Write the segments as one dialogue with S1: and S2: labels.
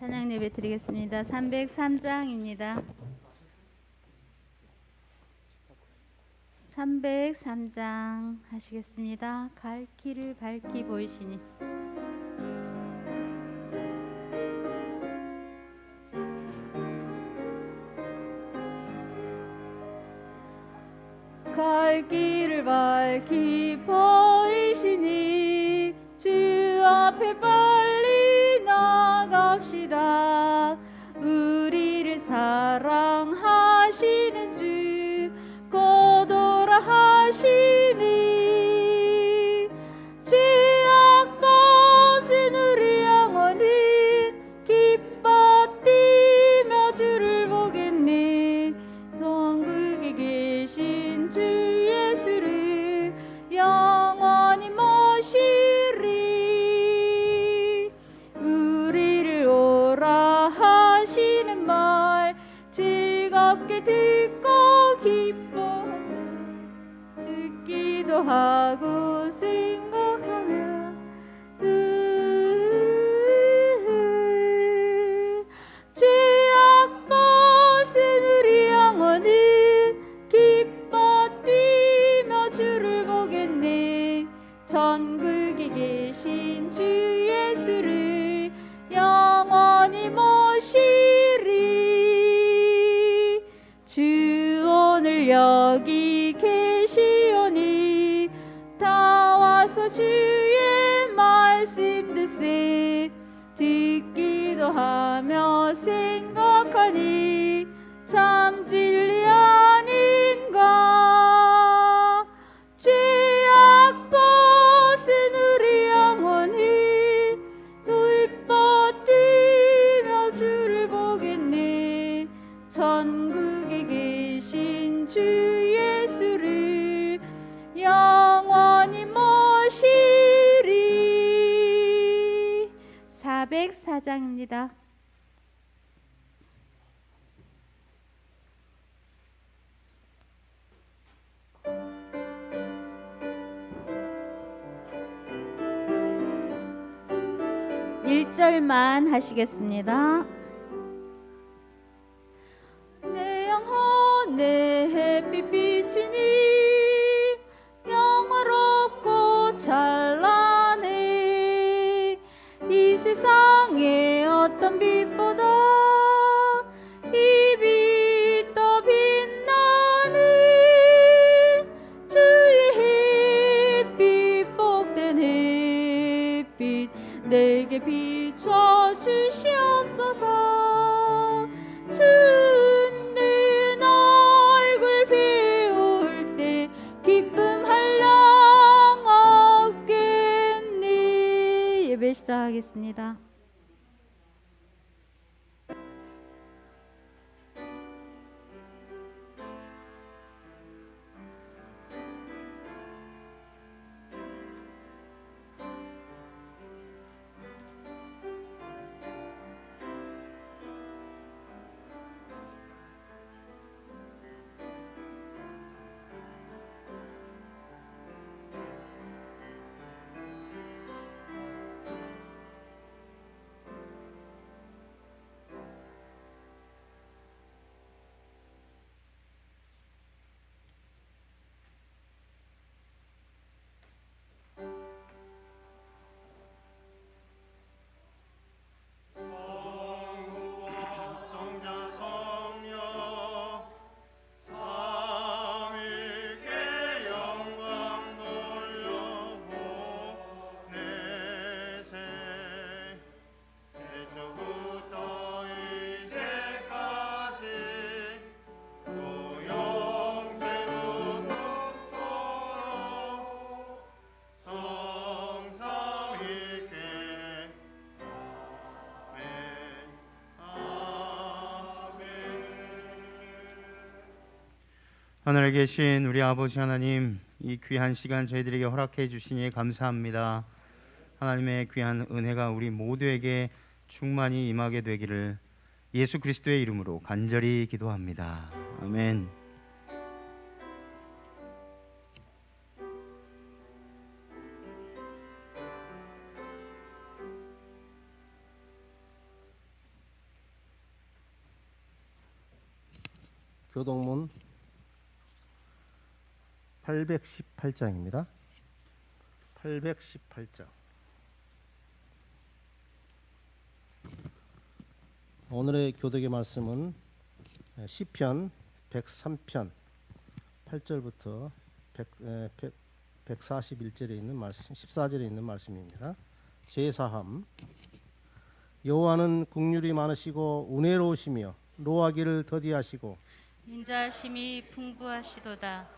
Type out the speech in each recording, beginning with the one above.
S1: 찬양 예배 드리겠습니다. 303장입니다. 303장 하시겠습니다. 갈 길을 밝히 보이시니. 갈 길을 밝히 보이시니 주 앞에 빨리 나갑시다. 우리를 사랑하시는 주 곧 오라 하시니 죄악 벗은 우리 영혼은 기뻐 뛰며 주를 보겠네. 천국에 계신 주 예수를 영원히 모시리. 우리를 오라 하시는 말 즐겁게 듣고 기뻐 듣기도 하고 생각하며 죄악 벗은 우리 영혼은 기뻐 뛰며 주를 보겠네. 천국에 계신 주 예수를 영원히 모시리. 주 오늘 여기 계시오니 다 와서 주의 말씀 듣세. 듣기도 하며 생각하니 참 진리 아닌가. 죄악 벗은 우리 영혼은 기뻐 뛰며 주를 보겠네. 천국에 계신 주 예수를 영원히 모시리. 404장입니다. 일절만 하시겠습니다. 내 영혼 내 햇빛 비치니 영화롭고 찬란해. 이 세상의 어떤 빛보다 이 빛 더 빛나는 주의 햇빛 복된 햇빛 내게 비춰 주시옵소서. 주는 얼굴 비올 때 기쁨 한량 없겠니. 예배 시작하겠습니다.
S2: 하늘에 계신 우리 아버지 하나님, 이 귀한 시간 저희들에게 허락해 주시니 감사합니다. 하나님의 귀한 은혜가 우리 모두에게 충만히 임하게 되기를 예수 그리스도의 이름으로 간절히 기도합니다. 아멘.
S3: 교동문 818장입니다. 818장. 오늘의 교독의 말씀은 시편 103편 8절부터 141절에 있는 말씀, 14절에 있는 말씀입니다. 제사함. 여호와는 긍휼이 많으시고 은혜로우시며 노하기를 더디하시고
S1: 인자심이 풍부하시도다.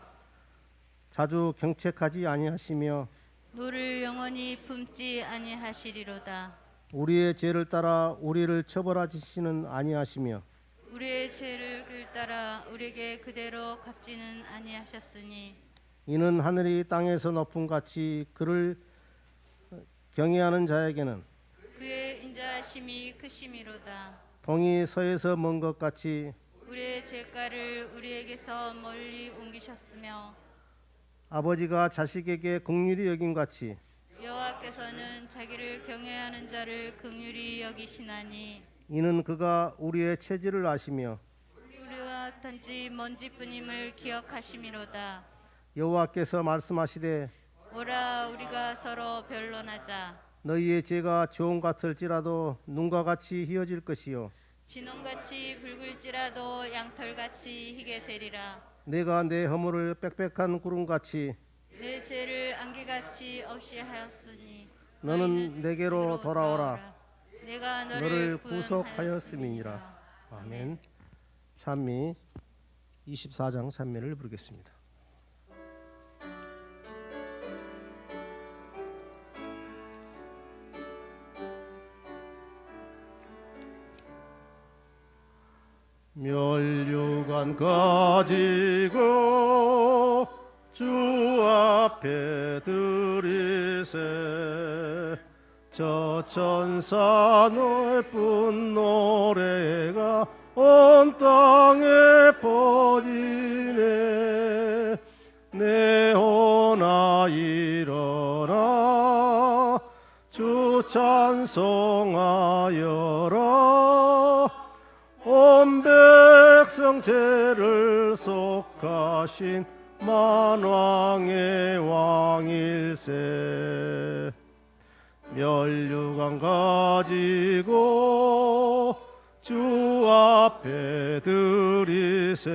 S3: 자주 경책하지 아니하시며
S1: 노를 영원히 품지 아니하시리로다.
S3: 우리의 죄를 따라 우리를 처벌하시는 아니하시며
S1: 우리의 죄를 따라 우리에게 그대로 갚지는 아니하셨으니
S3: 이는 하늘이 땅에서 높음 같이 그를 경외하는 자에게는
S1: 그의 인자심이 크심이로다.
S3: 동이 서에서 먼 것 같이
S1: 우리의 죄가를 우리에게서 멀리 옮기셨으며
S3: 아버지가 자식에게 긍휼히 여김 같이
S1: 여호와께서는 자기를 경외하는 자를 긍휼히 여기시나니
S3: 이는 그가 우리의 체질을 아시며
S1: 우리와 단지 먼지뿐임을 기억하심이로다.
S3: 여호와께서 말씀하시되
S1: 오라 우리가 서로 변론하자.
S3: 너희의 죄가 주홍 같을지라도 눈과 같이 희어질 것이요
S1: 진홍같이 붉을지라도 양털같이 희게 되리라.
S3: 내가 내 허물을 빽빽한 구름같이
S1: 내 죄를 안개같이 없이 하였으니
S3: 너는 내게로 돌아오라.
S1: 내가
S3: 너를 구속하였음이니라. 아멘. 찬미 24장 찬미를 부르겠습니다. 멸류관 가지고 주 앞에 드리세 저 천사 넓은 노래가 온 땅에 퍼지네 내오나 일어나 주 찬송하여라 온 백성 죄를 속하신 만왕의 왕일세 멸류관 가지고 주 앞에 드리세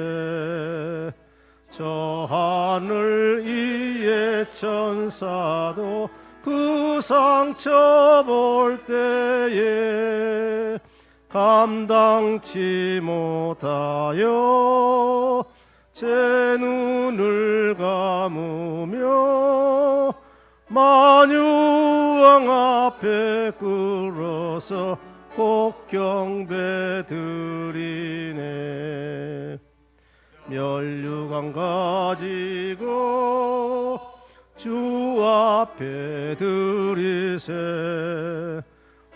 S3: 저 하늘 위의 천사도 그 상처 볼 때에 감당치 못하여 제 눈을 감으며 만유왕 앞에 끌어서 꼭 경배 드리네 멸류관 가지고 주 앞에 드리세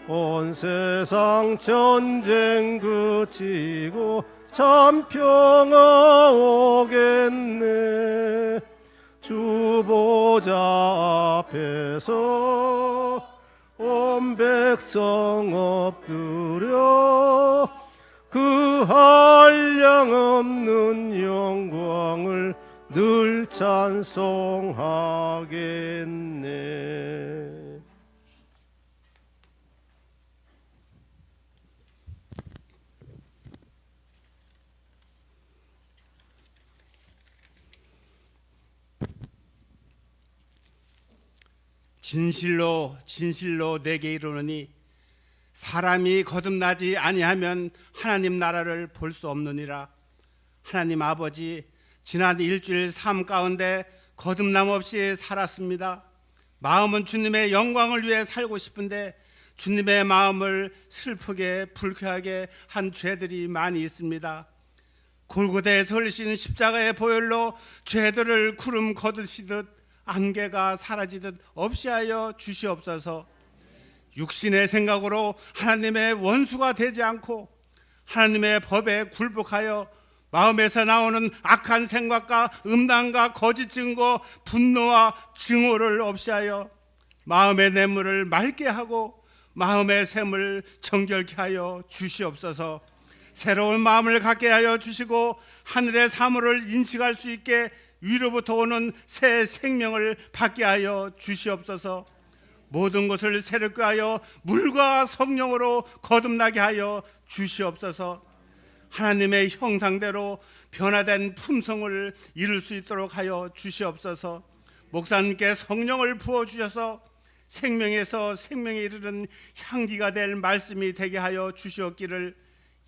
S3: 온 세상 전쟁 그치고 참 평화 오겠네 주 보좌 앞에서 온 백성 엎드려 그 한량없는 영광을 늘 찬송하겠네.
S4: 진실로 진실로 내게 이르노니 사람이 거듭나지 아니하면 하나님 나라를 볼 수 없느니라. 하나님 아버지, 지난 일주일 삶 가운데 거듭남 없이 살았습니다. 마음은 주님의 영광을 위해 살고 싶은데 주님의 마음을 슬프게 불쾌하게 한 죄들이 많이 있습니다. 골고다에서 흘리신 십자가의 보혈로 죄들을 구름 거두시듯 안개가 사라지듯 없이 하여 주시옵소서. 육신의 생각으로 하나님의 원수가 되지 않고 하나님의 법에 굴복하여 마음에서 나오는 악한 생각과 음란과 거짓 증거, 분노와 증오를 없이 하여 마음의 뇌물을 맑게 하고 마음의 샘을 정결케 하여 주시옵소서. 새로운 마음을 갖게 하여 주시고 하늘의 사물을 인식할 수 있게 위로부터 오는 새 생명을 받게 하여 주시옵소서. 모든 것을 새롭게 하여 물과 성령으로 거듭나게 하여 주시옵소서. 하나님의 형상대로 변화된 품성을 이룰 수 있도록 하여 주시옵소서. 목사님께 성령을 부어주셔서 생명에서 생명에 이르는 향기가 될 말씀이 되게 하여 주시옵기를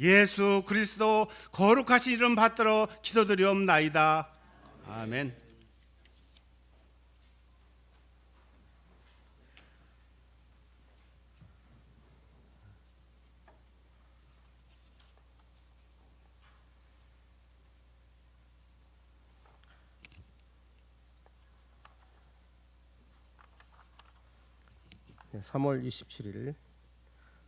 S4: 예수 그리스도 거룩하신 이름 받들어 기도드리옵나이다. 아멘.
S3: 네, 3월 27일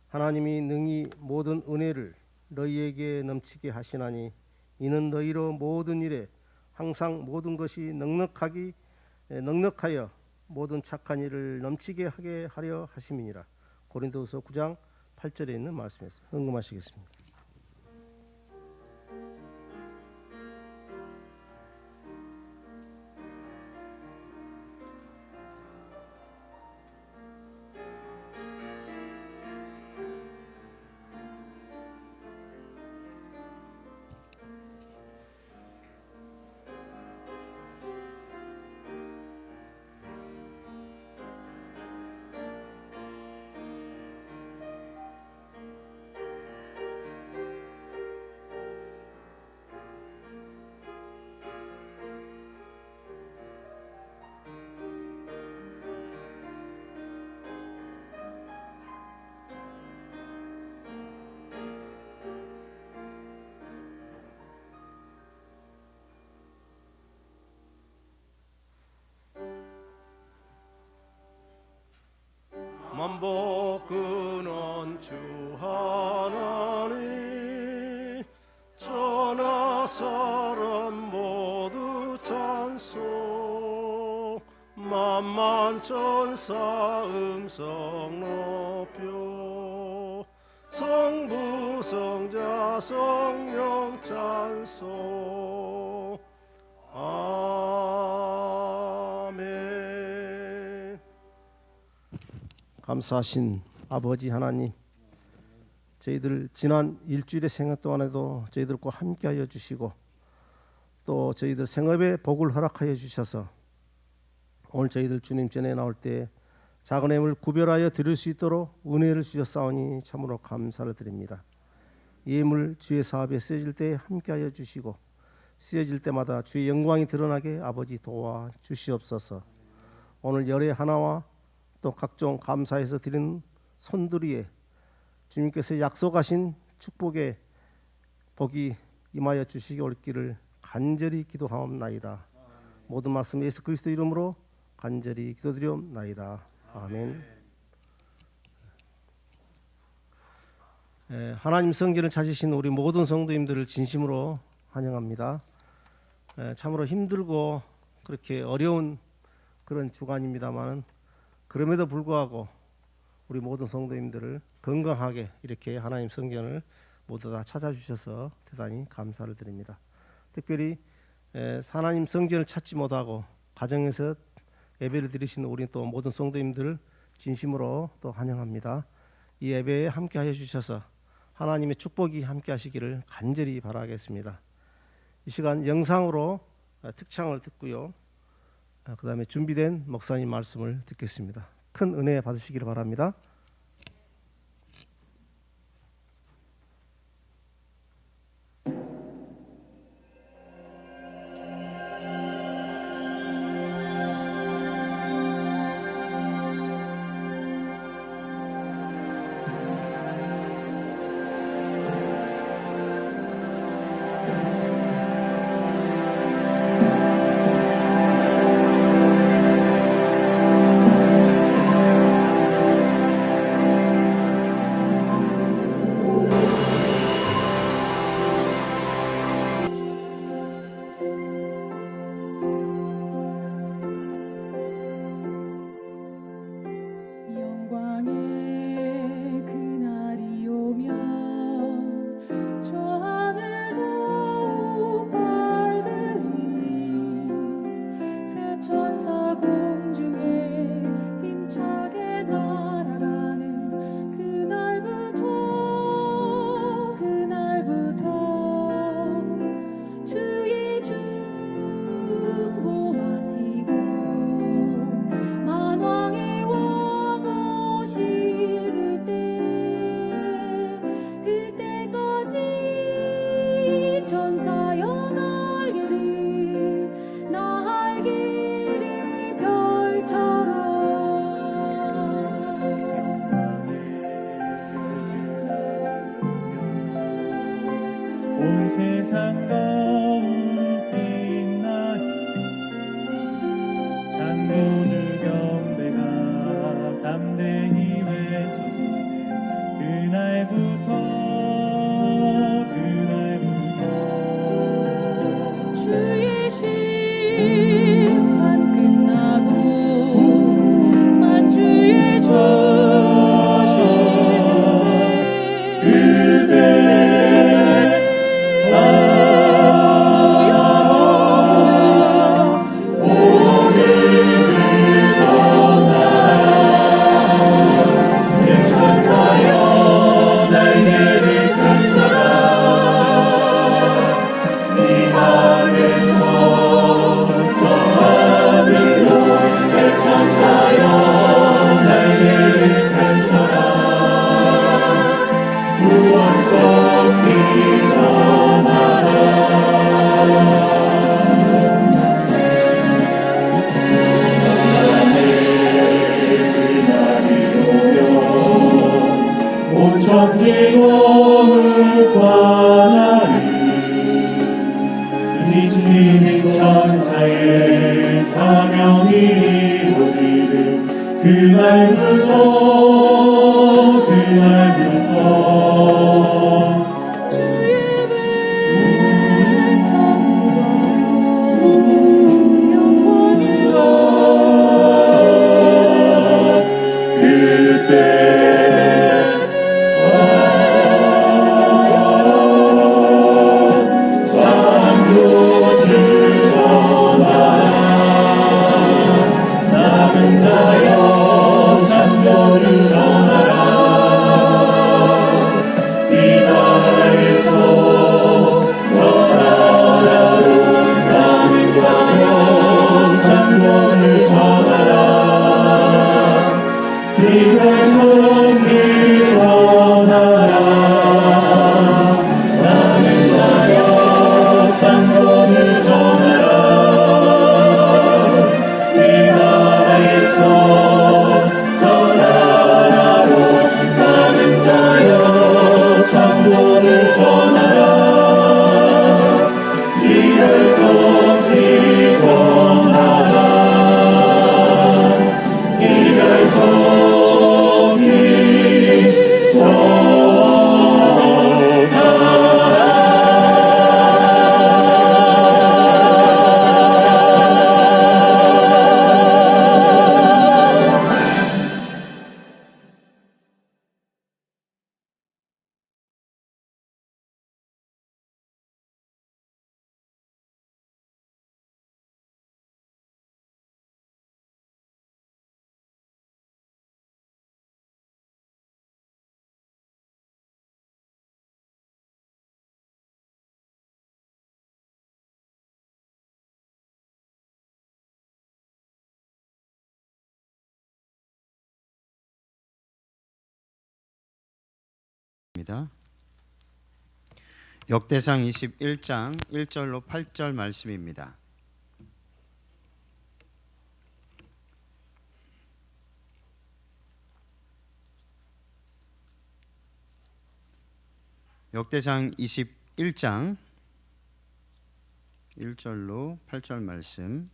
S3: 하나님이 능히 모든 은혜를 너희에게 넘치게 하시나니 이는 너희로 모든 일에 항상 모든 것이 넉넉하여 모든 착한 일을 넘치게 하게 하려 하심이니라. 고린도후서 9장 8절에 있는 말씀이었습니다. 헌금하시겠습니다. 만복 근원 주 하나님 천하 사람 모두 찬송 만만 천사 음성 높여 성부 성자 성령 찬송 아멘. 감사하신 아버지 하나님, 저희들 지난 일주일의 생활 동안에도 저희들과 함께하여 주시고 또 저희들 생업에 복을 허락하여 주셔서 오늘 저희들 주님 전에 나올 때 작은 힘을 구별하여 드릴 수 있도록 은혜를 주셨사오니 참으로 감사를 드립니다. 이 힘을 주의 사업에 쓰여질 때 함께하여 주시고 쓰여질 때마다 주의 영광이 드러나게 아버지 도와 주시옵소서. 오늘 열의 하나와 또 각종 감사해서 드리는 손들이에 주님께서 약속하신 축복의 복이 임하여 주시기 옳기를 간절히 기도하옵나이다. 모든 말씀 예수 그리스도 이름으로 간절히 기도드리옵나이다. 아멘. 하나님 성전을 찾으신 우리 모든 성도님들을 진심으로 환영합니다. 참으로 힘들고 그렇게 어려운 그런 주간입니다만 그럼에도 불구하고 우리 모든 성도님들을 건강하게 이렇게 하나님 성전을 모두 다 찾아주셔서 대단히 감사를 드립니다. 특별히 하나님 성전을 찾지 못하고 가정에서 예배를 드리시는 우리 또 모든 성도님들을 진심으로 또 환영합니다. 이 예배에 함께하여 주셔서 하나님의 축복이 함께하시기를 간절히 바라겠습니다. 이 시간 영상으로 특창을 듣고요. 그 다음에 준비된 목사님 말씀을 듣겠습니다. 큰 은혜 받으시기를 바랍니다.
S2: 역대상 21장 1절로 8절 말씀입니다. 역대상 21장 1절로 8절 말씀.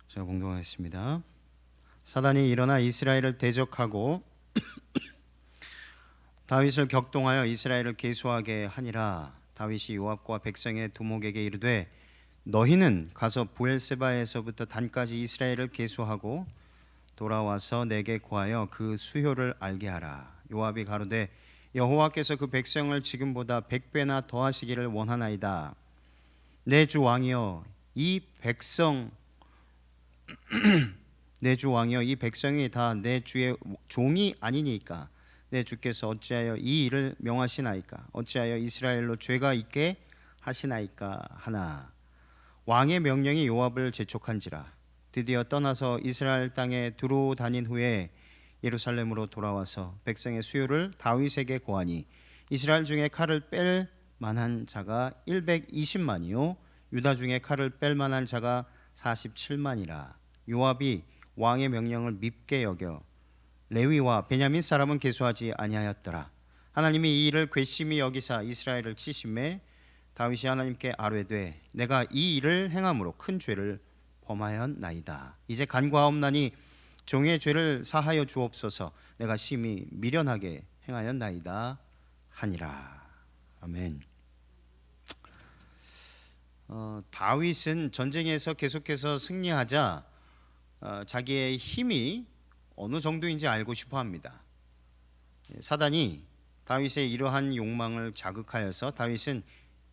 S2: 제가 공동하겠습니다. 사단이 일어나 이스라엘을 대적하고 다윗을 격동하여 이스라엘을 계수하게 하니라. 다윗이 요압과 백성의 두목에게 이르되 너희는 가서 부엘세바에서부터 단까지 이스라엘을 계수하고 돌아와서 내게 구하여 그 수효를 알게 하라. 요압이 가로되 여호와께서 그 백성을 지금보다 100배나 더하시기를 원하나이다. 내 주 왕이여 이 백성 내 주 왕이여 이 백성이 다 내 주의 종이 아니니까 내 주께서 어찌하여 이 일을 명하시나이까? 어찌하여 이스라엘로 죄가 있게 하시나이까 하나. 왕의 명령이 요압을 재촉한지라. 드디어 떠나서 이스라엘 땅에 두루 다닌 후에 예루살렘으로 돌아와서 백성의 수요를 다윗에게 고하니 이스라엘 중에 칼을 뺄 만한 자가 120만이요 유다 중에 칼을 뺄 만한 자가 47만이라. 요압이 왕의 명령을 밉게 여겨 레위와 베냐민 사람은 계수하지 아니하였더라. 하나님이 이 일을 괘씸히 여기사 이스라엘을 치심에 다윗이 하나님께 아뢰되 내가 이 일을 행함으로 큰 죄를 범하였나이다. 이제 간과하옵나니 종의 죄를 사하여 주옵소서. 내가 심히 미련하게 행하였나이다 하니라. 아멘. 다윗은 전쟁에서 계속해서 승리하자 자기의 힘이 어느 정도인지 알고 싶어합니다. 사단이 다윗의 이러한 욕망을 자극하여서 다윗은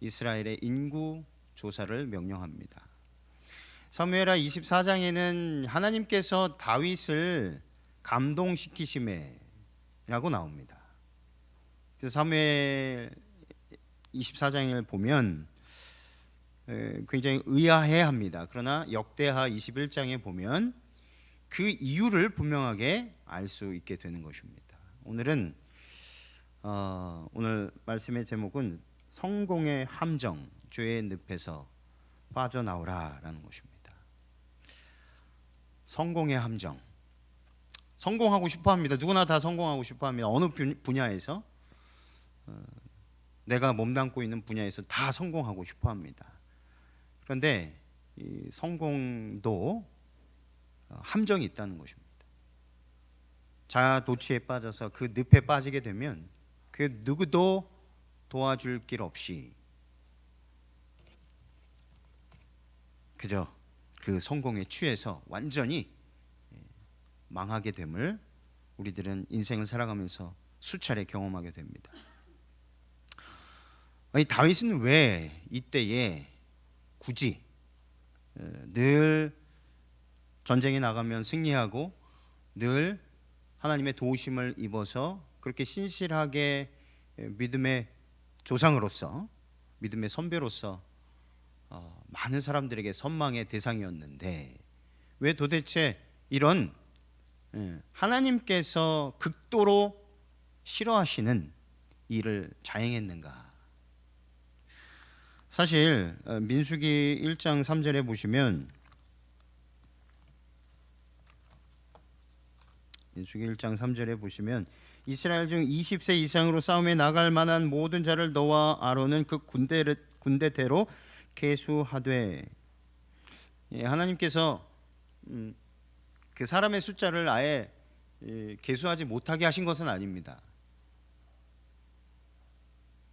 S2: 이스라엘의 인구 조사를 명령합니다. 사무엘하 24장에는 하나님께서 다윗을 감동시키심에라고 나옵니다. 그래서 사무엘 24장을 보면 굉장히 의아해합니다. 그러나 역대하 21장에 보면 그 이유를 분명하게 알 수 있게 되는 것입니다. 오늘 말씀의 제목은 성공의 함정, 죄의 늪에서 빠져나오라라는 것입니다. 성공의 함정. 성공하고 싶어합니다. 누구나 다 성공하고 싶어합니다. 어느 분야에서 내가 몸담고 있는 분야에서 다 성공하고 싶어합니다. 그런데 이 성공도 함정이 있다는 것입니다. 자아 도취에 빠져서 그 늪에 빠지게 되면 그 누구도 도와줄 길 없이 그저 그 성공에 취해서 완전히 망하게 됨을 우리들은 인생을 살아가면서 수차례 경험하게 됩니다. 아니, 다윗은 왜 이때에 굳이 늘 전쟁에 나가면 승리하고 늘 하나님의 도우심을 입어서 그렇게 신실하게 믿음의 조상으로서, 믿음의 선배로서 많은 사람들에게 선망의 대상이었는데 왜 도대체 이런 하나님께서 극도로 싫어하시는 일을 자행했는가? 사실 민수기 1장 3절에 보시면, 민수기 1장 3절에 보시면 이스라엘 중 20세 이상으로 싸움에 나갈 만한 모든 자를 너와 아론은 그 군대대로 계수하되, 하나님께서 그 사람의 숫자를 아예 계수하지 못하게 하신 것은 아닙니다.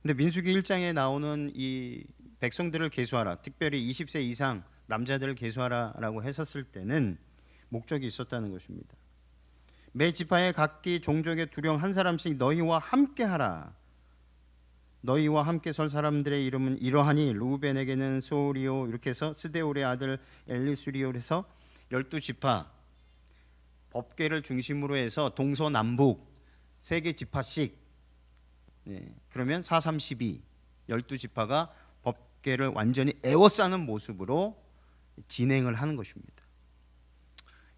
S2: 근데 민수기 1장에 나오는 이 백성들을 계수하라, 특별히 20세 이상 남자들을 계수하라라고 했었을 때는 목적이 있었다는 것입니다. 매 지파의 각기 종족의 두령 한 사람씩 너희와 함께 하라. 너희와 함께 설 사람들의 이름은 이러하니 루벤에게는 소리오, 이렇게 해서 스데올의 아들 엘리수리오 해서 12지파 법궤를 중심으로 해서 동서남북 3개 지파씩, 그러면 4, 3, 12 12지파가 법궤를 완전히 에워싸는 모습으로 진행을 하는 것입니다.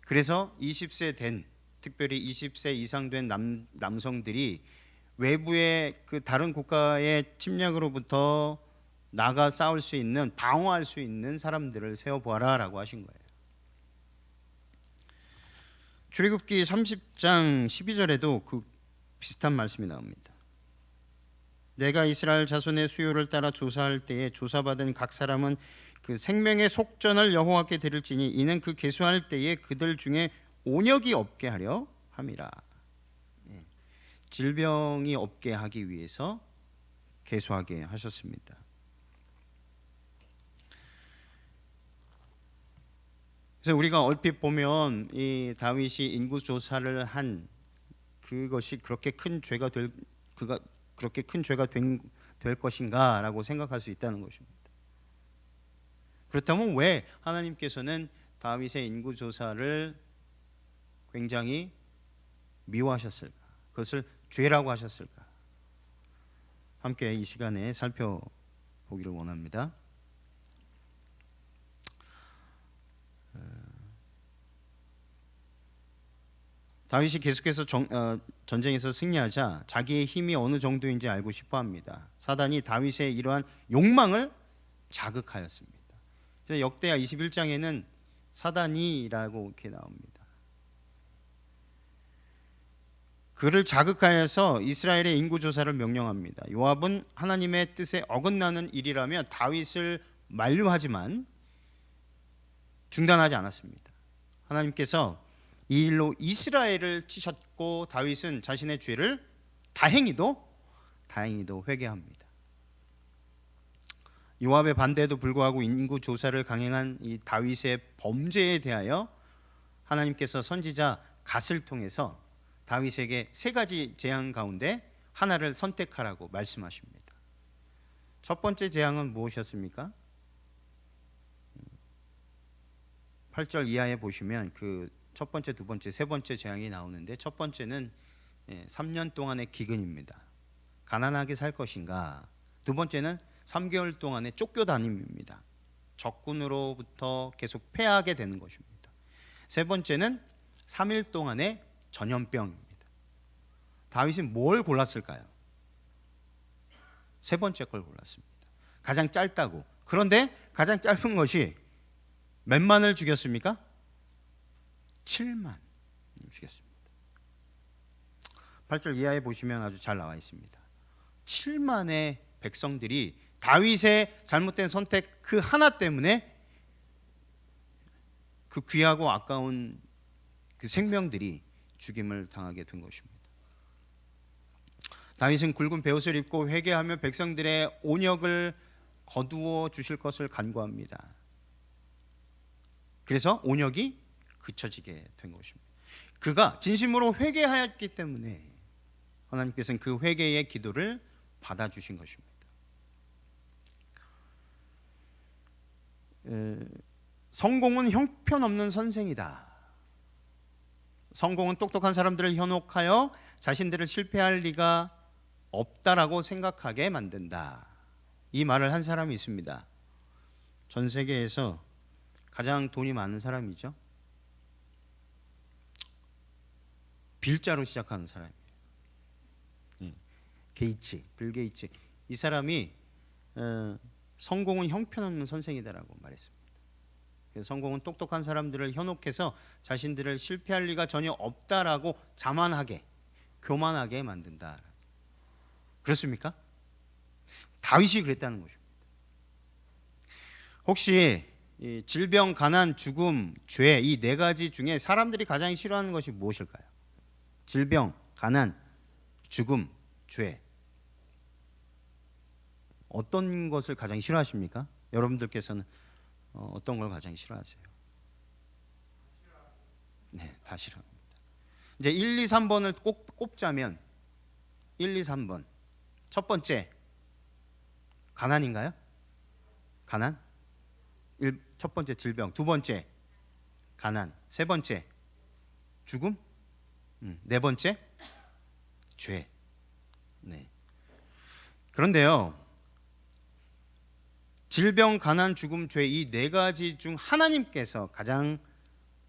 S2: 그래서 20세 된, 특별히 20세 이상 된 남성들이 외부의 그 다른 국가의 침략으로부터 나가 싸울 수 있는, 방어할 수 있는 사람들을 세워보아라라고 하신 거예요. 출애굽기 30장 12절에도 그 비슷한 말씀이 나옵니다. 내가 이스라엘 자손의 수요를 따라 조사할 때에 조사받은 각 사람은 그 생명의 속전을 여호와께 드릴지니 이는 그 계수할 때에 그들 중에 온역이 없게 하려 함이라. 질병이 없게 하기 위해서 계수하게 하셨습니다. 그래서 우리가 얼핏 보면 이 다윗이 인구 조사를 한 그것이 그렇게 큰 죄가 될 것인가라고 생각할 수 있다는 것입니다. 그렇다면 왜 하나님께서는 다윗의 인구 조사를 굉장히 미워하셨을까? 그것을 죄라고 하셨을까? 함께 이 시간에 살펴보기를 원합니다. 다윗이 계속해서 전쟁에서 승리하자 자기의 힘이 어느 정도인지 알고 싶어합니다. 사단이 다윗의 이러한 욕망을 자극하였습니다. 그래서 역대하 21장에는 사단이라고 이렇게 나옵니다. 그를 자극하여서 이스라엘의 인구조사를 명령합니다. 요압은 하나님의 뜻에 어긋나는 일이라며 다윗을 만류하지만 중단하지 않았습니다. 하나님께서 이 일로 이스라엘을 치셨고 다윗은 자신의 죄를 다행히도 회개합니다. 요압의 반대에도 불구하고 인구조사를 강행한 이 다윗의 범죄에 대하여 하나님께서 선지자 갓을 통해서 다윗에게 3가지 재앙 가운데 하나를 선택하라고 말씀하십니다. 첫 번째 재앙은 무엇이었습니까? 8절 이하에 보시면 그 첫 번째, 두 번째, 세 번째 재앙이 나오는데 첫 번째는 3년 동안의 기근입니다. 가난하게 살 것인가. 두 번째는 3개월 동안의 쫓겨다님입니다. 적군으로부터 계속 패하게 되는 것입니다. 세 번째는 3일 동안의 전염병입니다. 다윗은 뭘 골랐을까요? 세 번째 걸 골랐습니다. 가장 짧다고. 그런데 가장 짧은 것이 몇만을 죽였습니까? 7만 죽였습니다. 8절 이하에 보시면 아주 잘 나와 있습니다. 7만의 백성들이 다윗의 잘못된 선택 그 하나 때문에 그 귀하고 아까운 그 생명들이 죽임을 당하게 된 것입니다. 다윗은 굵은 베옷을 입고 회개하며 백성들의 온역을 거두어 주실 것을 간구합니다. 그래서 온역이 그쳐지게 된 것입니다. 그가 진심으로 회개하였기 때문에 하나님께서는 그 회개의 기도를 받아주신 것입니다. 성공은 형편없는 선생이다. 성공은 똑똑한 사람들을 현혹하여 자신들을 실패할 리가 없다라고 생각하게 만든다. 이 말을 한 사람이 있습니다. 전 세계에서 가장 돈이 많은 사람이죠. 빌자로 시작하는 사람이에요. 게이츠, 빌 게이츠. 이 사람이 성공은 형편없는 선생이다라고 말했습니다. 그래서 성공은 똑똑한 사람들을 현혹해서 자신들을 실패할 리가 전혀 없다라고 자만하게, 교만하게 만든다. 그렇습니까? 다윗이 그랬다는 것입니다. 혹시 이 질병, 가난, 죽음, 죄 이 네 가지 중에 사람들이 가장 싫어하는 것이 무엇일까요? 질병, 가난, 죽음, 죄. 어떤 것을 가장 싫어하십니까? 여러분들께서는 어떤 걸 가장 싫어하세요? 네, 다 싫어합니다. 이제 1, 2, 3번을 꼭 꼽자면 1, 2, 3번. 첫 번째 가난인가요? 가난? 첫 번째 질병, 두 번째 가난, 세 번째 죽음, 네 번째 죄. 네. 그런데요, 질병, 가난, 죽음, 죄 이 네 가지 중 하나님께서 가장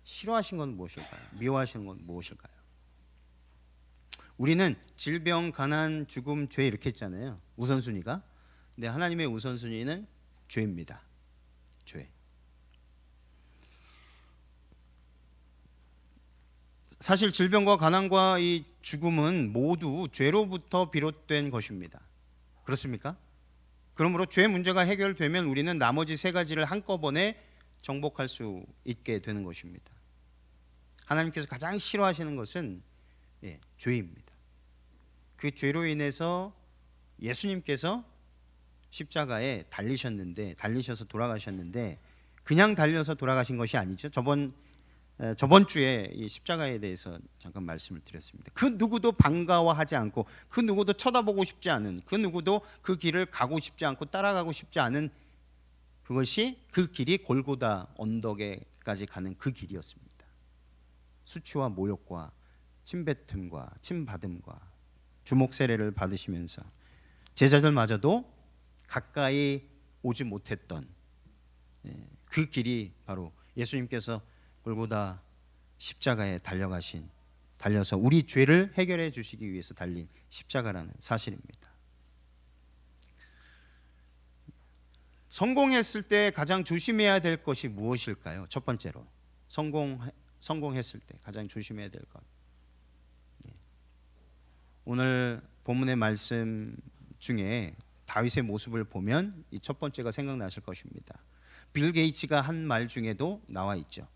S2: 싫어하신 건 무엇일까요? 미워하시는 건 무엇일까요? 우리는 질병, 가난, 죽음, 죄 이렇게 했잖아요. 우선순위가. 근데 하나님의 우선순위는 죄입니다. 죄. 사실 질병과 가난과 이 죽음은 모두 죄로부터 비롯된 것입니다. 그렇습니까? 그러므로 죄 문제가 해결되면 우리는 나머지 세 가지를 한꺼번에 정복할 수 있게 되는 것입니다. 하나님께서 가장 싫어하시는 것은 죄입니다. 그 죄로 인해서 예수님께서 십자가에 달리셔서 돌아가셨는데 그냥 달려서 돌아가신 것이 아니죠. 저번 주에 이 십자가에 대해서 잠깐 말씀을 드렸습니다. 그 누구도 반가워하지 않고 그 누구도 쳐다보고 싶지 않은 그 누구도 그 길을 가고 싶지 않고 따라가고 싶지 않은 그것이 그 길이 골고다 언덕에까지 가는 그 길이었습니다. 수치와 모욕과 침뱉음과 침받음과 주목 세례를 받으시면서 제자들마저도 가까이 오지 못했던 그 길이 바로 예수님께서 골고다 십자가에 달려서 우리 죄를 해결해 주시기 위해서 달린 십자가라는 사실입니다. 성공했을 때 가장 조심해야 될 것이 무엇일까요? 첫 번째로 성공했을 때 가장 조심해야 될 것. 오늘 본문의 말씀 중에 다윗의 모습을 보면 이 첫 번째가 생각나실 것입니다. 빌 게이츠가 한 말 중에도 나와 있죠.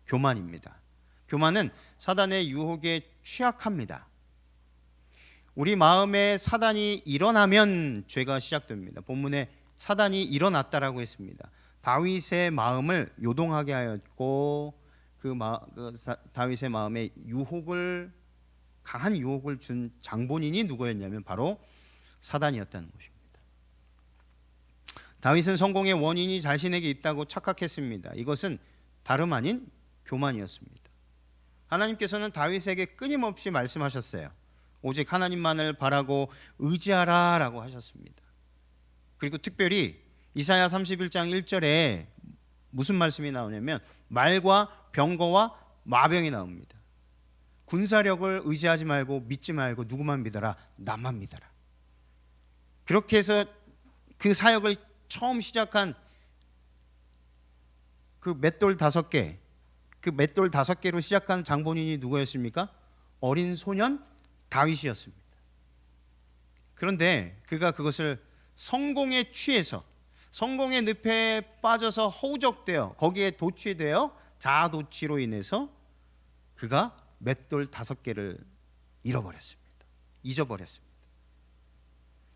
S2: 교만입니다. 교만은 사단의 유혹에 취약합니다. 우리 마음에 사단이 일어나면 죄가 시작됩니다. 본문에 사단이 일어났다라고 했습니다. 다윗의 마음을 요동하게 하였고 다윗의 마음에 강한 유혹을 준 장본인이 누구였냐면 바로 사단이었다는 것입니다. 다윗은 성공의 원인이 자신에게 있다고 착각했습니다. 이것은 다름 아닌 교만이었습니다. 하나님께서는 다윗에게 끊임없이 말씀하셨어요. 오직 하나님만을 바라고 의지하라 라고 하셨습니다. 그리고 특별히 이사야 31장 1절에 무슨 말씀이 나오냐면 말과 병거와 마병이 나옵니다. 군사력을 의지하지 말고 믿지 말고 누구만 믿어라? 나만 믿어라. 그렇게 해서 그 사역을 처음 시작한 그 맷돌 5개, 그 맷돌 5개로 시작한 장본인이 누구였습니까? 어린 소년 다윗이었습니다. 그런데 그가 그것을 성공에 취해서 성공의 늪에 빠져서 허우적되어 거기에 도취되어 자아도취로 인해서 그가 맷돌 5개를 잃어버렸습니다. 잊어버렸습니다.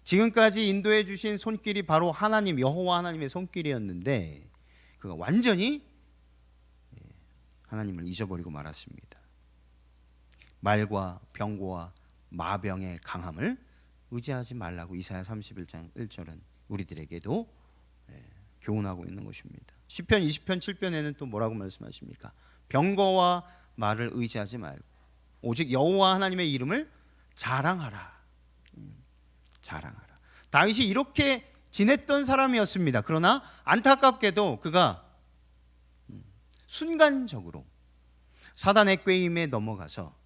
S2: 지금까지 인도해 주신 손길이 바로 하나님 여호와 하나님의 손길이었는데 그가 완전히 하나님을 잊어버리고 말았습니다. 말과 병고와 마병의 강함을 의지하지 말라고 이사야 31장 1절은 우리들에게도 교훈하고 있는 것입니다. 시편 20편 7편에는 또 뭐라고 말씀하십니까? 병거와 말을 의지하지 말고 오직 여호와 하나님의 이름을 자랑하라. 자랑하라. 다윗이 이렇게 지냈던 사람이었습니다. 그러나 안타깝게도 그가 순간적으로 사단의 꾀임에 넘어가서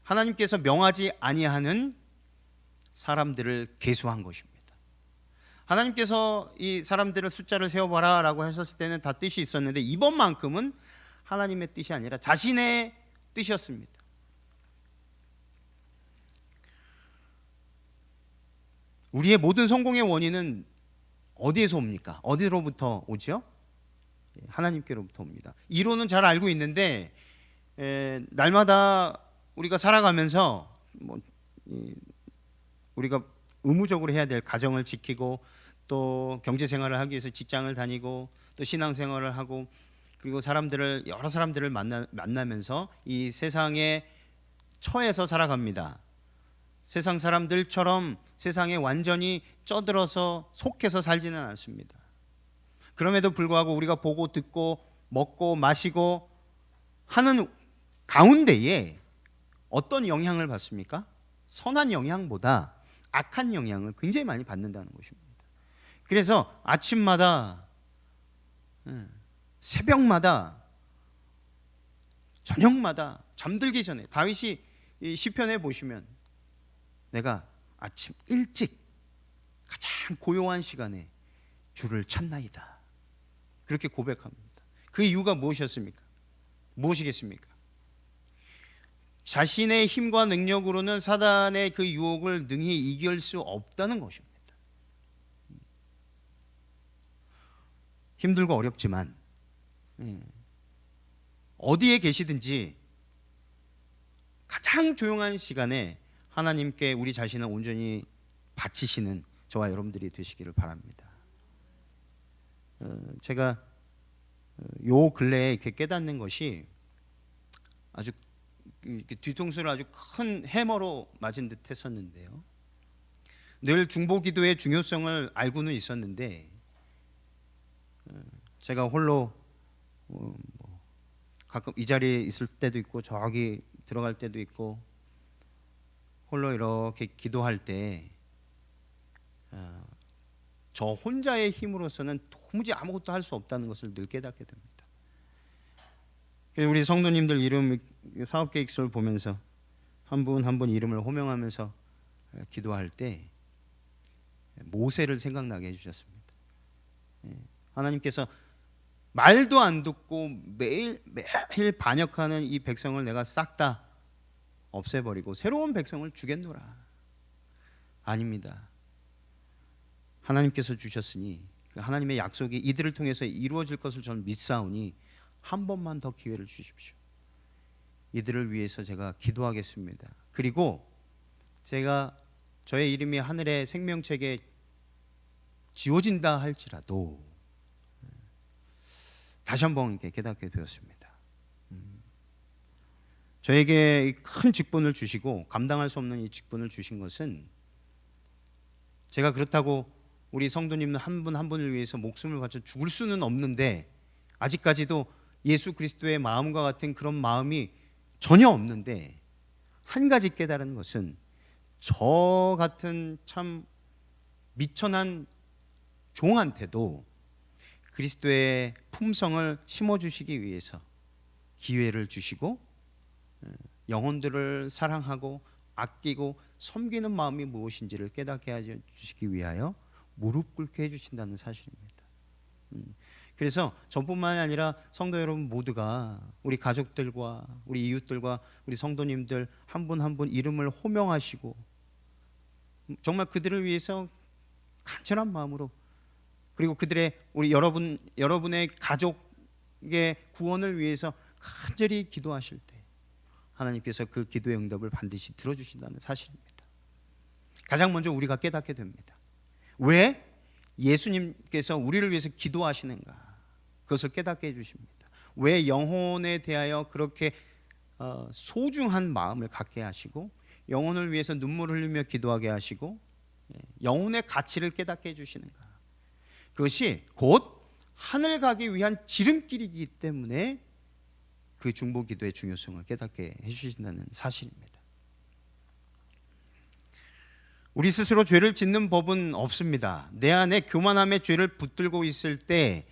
S2: 하나님께서 명하지 아니하는 사람들을 계수한 것입니다. 하나님께서 이 사람들을 숫자를 세어봐라 라고 하셨을 때는 다 뜻이 있었는데 이번만큼은 하나님의 뜻이 아니라 자신의 뜻이었습니다. 우리의 모든 성공의 원인은 어디에서 옵니까? 어디로부터 오죠? 하나님께로부터 옵니다. 이론은 잘 알고 있는데 날마다 우리가 살아가면서 우리가 의무적으로 해야 될 가정을 지키고 또 경제 생활을 하기 위해서 직장을 다니고 또 신앙 생활을 하고 그리고 여러 사람들을 만나면서 이 세상에 처해서 살아갑니다. 세상 사람들처럼 세상에 완전히 쩌들어서 속해서 살지는 않습니다. 그럼에도 불구하고 우리가 보고 듣고 먹고 마시고 하는 가운데에 어떤 영향을 받습니까? 선한 영향보다 악한 영향을 굉장히 많이 받는다는 것입니다. 그래서 아침마다 새벽마다 저녁마다 잠들기 전에 다윗이 이 시편에 보시면 내가 아침 일찍 가장 고요한 시간에 주를 찾나이다 그렇게 고백합니다. 그 이유가 무엇이었습니까? 무엇이겠습니까? 자신의 힘과 능력으로는 사단의 그 유혹을 능히 이길 수 없다는 것입니다. 힘들고 어렵지만 어디에 계시든지 가장 조용한 시간에 하나님께 우리 자신을 온전히 바치시는 저와 여러분들이 되시기를 바랍니다. 제가 요 근래에 이렇게 깨닫는 것이 아주 뒤통수를 아주 큰 해머로 맞은 듯 했었는데요. 늘 중보기도의 중요성을 알고는 있었는데 제가 홀로 가끔 이 자리에 있을 때도 있고 저기 들어갈 때도 있고 홀로 이렇게 기도할 때 저 혼자의 힘으로서는 도무지 아무것도 할 수 없다는 것을 늘 깨닫게 됩니다. 그래서 우리 성도님들 이름 사업계획서를 보면서 한 분 한 분 이름을 호명하면서 기도할 때 모세를 생각나게 해주셨습니다. 하나님께서 말도 안 듣고 매일 반역하는 이 백성을 내가 싹 다 없애버리고 새로운 백성을 주겠노라. 아닙니다. 하나님께서 주셨으니 하나님의 약속이 이들을 통해서 이루어질 것을 저는 믿사오니 한 번만 더 기회를 주십시오. 이들을 위해서 제가 기도하겠습니다. 그리고 제가 저의 이름이 하늘의 생명책에 지워진다 할지라도 다시 한번 이렇게 깨닫게 되었습니다. 저에게 큰 직분을 주시고 감당할 수 없는 이 직분을 주신 것은 제가 그렇다고 우리 성도님 한 분 한 분을 위해서 목숨을 바쳐 죽을 수는 없는데 아직까지도 예수 그리스도의 마음과 같은 그런 마음이 전혀 없는데 한 가지 깨달은 것은 저 같은 참 미천한 종한테도 그리스도의 품성을 심어주시기 위해서 기회를 주시고 영혼들을 사랑하고 아끼고 섬기는 마음이 무엇인지를 깨닫게 해주시기 위하여 무릎 꿇게 해주신다는 사실입니다. 그래서 저뿐만이 아니라 성도 여러분 모두가 우리 가족들과 우리 이웃들과 우리 성도님들 한 분 한 분 이름을 호명하시고 정말 그들을 위해서 간절한 마음으로, 그리고 그들의 여러분의 가족의 구원을 위해서 간절히 기도하실 때 하나님께서 그 기도의 응답을 반드시 들어주신다는 사실입니다. 가장 먼저 우리가 깨닫게 됩니다. 왜 예수님께서 우리를 위해서 기도하시는가, 그것을 깨닫게 해주십니다. 왜 영혼에 대하여 그렇게 소중한 마음을 갖게 하시고 영혼을 위해서 눈물을 흘리며 기도하게 하시고 영혼의 가치를 깨닫게 해주시는가. 그것이 곧 하늘 가기 위한 지름길이기 때문에 그 중보기도의 중요성을 깨닫게 해주신다는 사실입니다. 우리 스스로 죄를 짓는 법은 없습니다. 내 안에 교만함의 죄를 붙들고 있을 때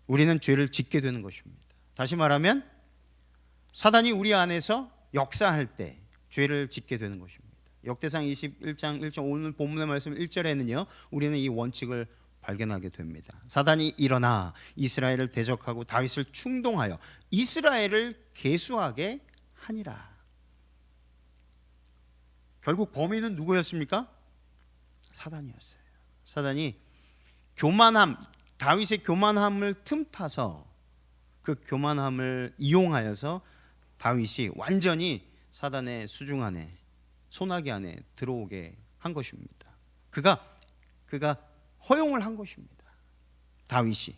S2: 우리는 죄를 짓게 되는 것입니다. 다시 말하면 사단이 우리 안에서 역사할 때 죄를 짓게 되는 것입니다. 역대상 21장 1절, 오늘 본문의 말씀 1절에는요 우리는 이 원칙을 발견하게 됩니다. 사단이 일어나 이스라엘을 대적하고 다윗을 충동하여 이스라엘을 계수하게 하니라. 결국 범인은 누구였습니까? 사단이었어요. 사단이 다윗의 교만함을 틈타서 그 교만함을 이용하여서 다윗이 완전히 사단의 수중 안에, 소나기 안에 들어오게 한 것입니다. 그가 허용을 한 것입니다. 다윗이.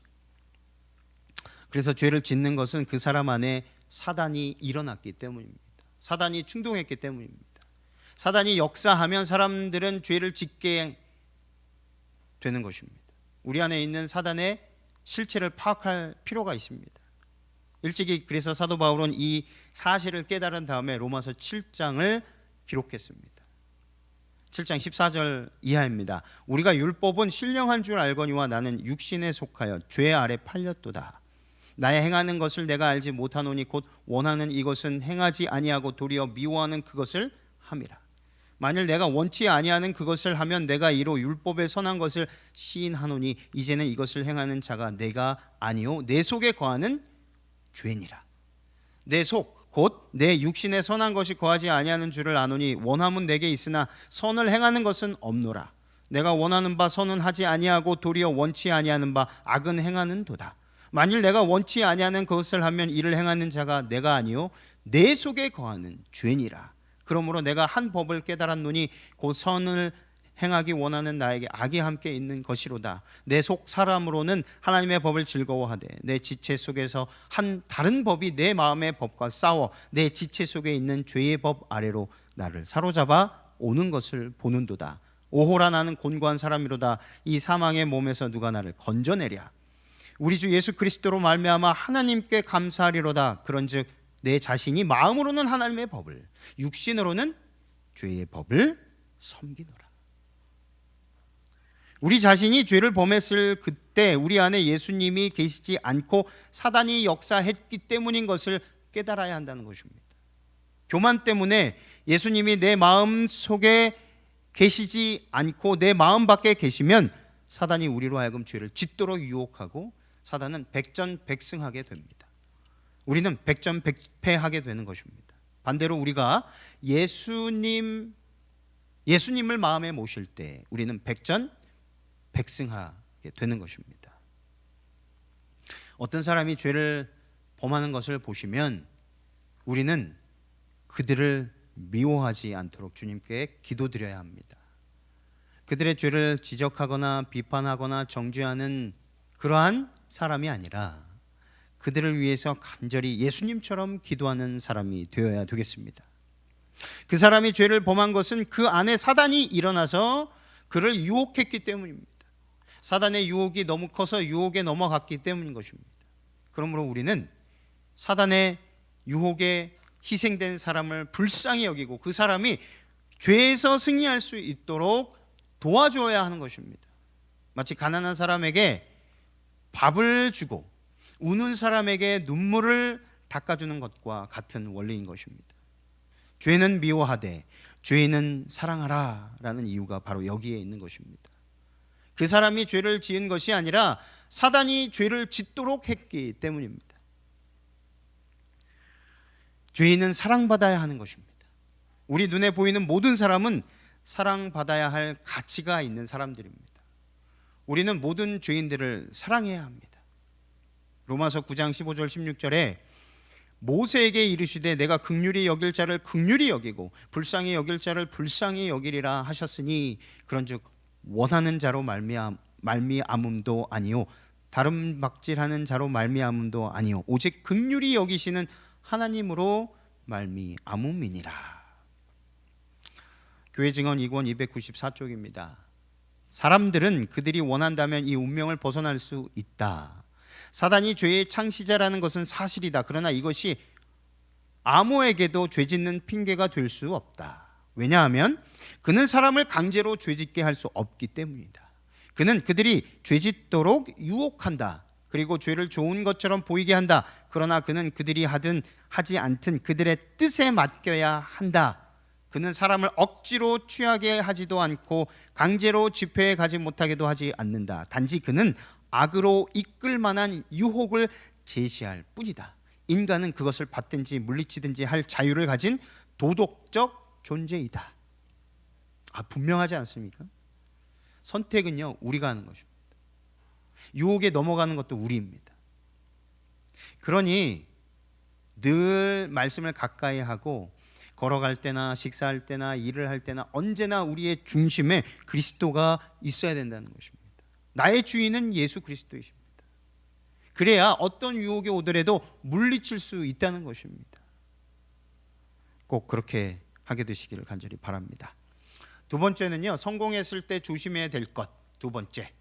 S2: 그래서 죄를 짓는 것은 그 사람 안에 사단이 일어났기 때문입니다. 사단이 충동했기 때문입니다. 사단이 역사하면 사람들은 죄를 짓게 되는 것입니다. 우리 안에 있는 사단의 실체를 파악할 필요가 있습니다. 일찍이 그래서 사도 바울은 이 사실을 깨달은 다음에 로마서 7장을 기록했습니다. 7장 14절 이하입니다. 우리가 율법은 신령한 줄 알거니와 나는 육신에 속하여 죄 아래 팔렸도다. 나의 행하는 것을 내가 알지 못하노니 곧 원하는 이것은 행하지 아니하고 도리어 미워하는 그것을 함이라. 만일 내가 원치 아니하는 그것을 하면 내가 이로 율법의 선한 것을 시인하노니 이제는 이것을 행하는 자가 내가 아니요 내 속에 거하는 죄니라. 내 속 곧 내 육신에 선한 것이 거하지 아니하는 줄을 아노니 원함은 내게 있으나 선을 행하는 것은 없노라. 내가 원하는 바 선은 하지 아니하고 도리어 원치 아니하는 바 악은 행하는 도다. 만일 내가 원치 아니하는 것을 하면 이를 행하는 자가 내가 아니요 내 속에 거하는 죄니라. 그러므로 내가 한 법을 깨달았노니 곧 선을 행하기 원하는 나에게 악이 함께 있는 것이로다. 내 속 사람으로는 하나님의 법을 즐거워하되 내 지체 속에서 한 다른 법이 내 마음의 법과 싸워 내 지체 속에 있는 죄의 법 아래로 나를 사로잡아 오는 것을 보는도다. 오호라 나는 곤고한 사람이로다. 이 사망의 몸에서 누가 나를 건져내랴. 우리 주 예수 그리스도로 말미암아 하나님께 감사하리로다. 그런즉 내 자신이 마음으로는 하나님의 법을, 육신으로는 죄의 법을 섬기노라. 우리 자신이 죄를 범했을 그때 우리 안에 예수님이 계시지 않고 사단이 역사했기 때문인 것을 깨달아야 한다는 것입니다. 교만 때문에 예수님이 내 마음 속에 계시지 않고 내 마음 밖에 계시면 사단이 우리로 하여금 죄를 짓도록 유혹하고 사단은 백전백승하게 됩니다. 우리는 백전백패하게 되는 것입니다. 반대로 우리가 예수님을 마음에 모실 때 우리는 백전백승하게 되는 것입니다. 어떤 사람이 죄를 범하는 것을 보시면 우리는 그들을 미워하지 않도록 주님께 기도드려야 합니다. 그들의 죄를 지적하거나 비판하거나 정죄하는 그러한 사람이 아니라 그들을 위해서 간절히 예수님처럼 기도하는 사람이 되어야 되겠습니다. 그 사람이 죄를 범한 것은 그 안에 사단이 일어나서 그를 유혹했기 때문입니다. 사단의 유혹이 너무 커서 유혹에 넘어갔기 때문인 것입니다. 그러므로 우리는 사단의 유혹에 희생된 사람을 불쌍히 여기고 그 사람이 죄에서 승리할 수 있도록 도와줘야 하는 것입니다. 마치 가난한 사람에게 밥을 주고 우는 사람에게 눈물을 닦아주는 것과 같은 원리인 것입니다. 죄는 미워하되 죄인은 사랑하라 라는 이유가 바로 여기에 있는 것입니다. 그 사람이 죄를 지은 것이 아니라 사단이 죄를 짓도록 했기 때문입니다. 죄인은 사랑받아야 하는 것입니다. 우리 눈에 보이는 모든 사람은 사랑받아야 할 가치가 있는 사람들입니다. 우리는 모든 죄인들을 사랑해야 합니다. 로마서 9장 15절 16절에 모세에게 이르시되 내가 긍휼히 여길 자를 긍휼히 여기고 불쌍히 여길 자를 불쌍히 여기리라 하셨으니 그런즉 원하는 자로 말미암음도 아니요 다른 박질하는 자로 말미암음도 아니요 오직 긍휼히 여기시는 하나님으로 말미암음이니라. 교회 증언 2권 294쪽입니다. 사람들은 그들이 원한다면 이 운명을 벗어날 수 있다. 사단이 죄의 창시자라는 것은 사실이다. 그러나 이것이 아무에게도 죄짓는 핑계가 될 수 없다. 왜냐하면 그는 사람을 강제로 죄짓게 할 수 없기 때문이다. 그는 그들이 죄짓도록 유혹한다. 그리고 죄를 좋은 것처럼 보이게 한다. 그러나 그는 그들이 하든 하지 않든 그들의 뜻에 맡겨야 한다. 그는 사람을 억지로 취하게 하지도 않고 강제로 집회에 가지 못하게도 하지 않는다. 단지 그는 악으로 이끌 만한 유혹을 제시할 뿐이다. 인간은 그것을 받든지 물리치든지 할 자유를 가진 도덕적 존재이다. 분명하지 않습니까? 선택은요 우리가 하는 것입니다. 유혹에 넘어가는 것도 우리입니다. 그러니 늘 말씀을 가까이 하고 걸어갈 때나 식사할 때나 일을 할 때나 언제나 우리의 중심에 그리스도가 있어야 된다는 것입니다. 나의 주인은 예수 그리스도이십니다. 그래야 어떤 유혹이 오더라도 물리칠 수 있다는 것입니다. 꼭 그렇게 하게 되시기를 간절히 바랍니다. 두 번째는요, 성공했을 때 조심해야 될 것. 두 번째,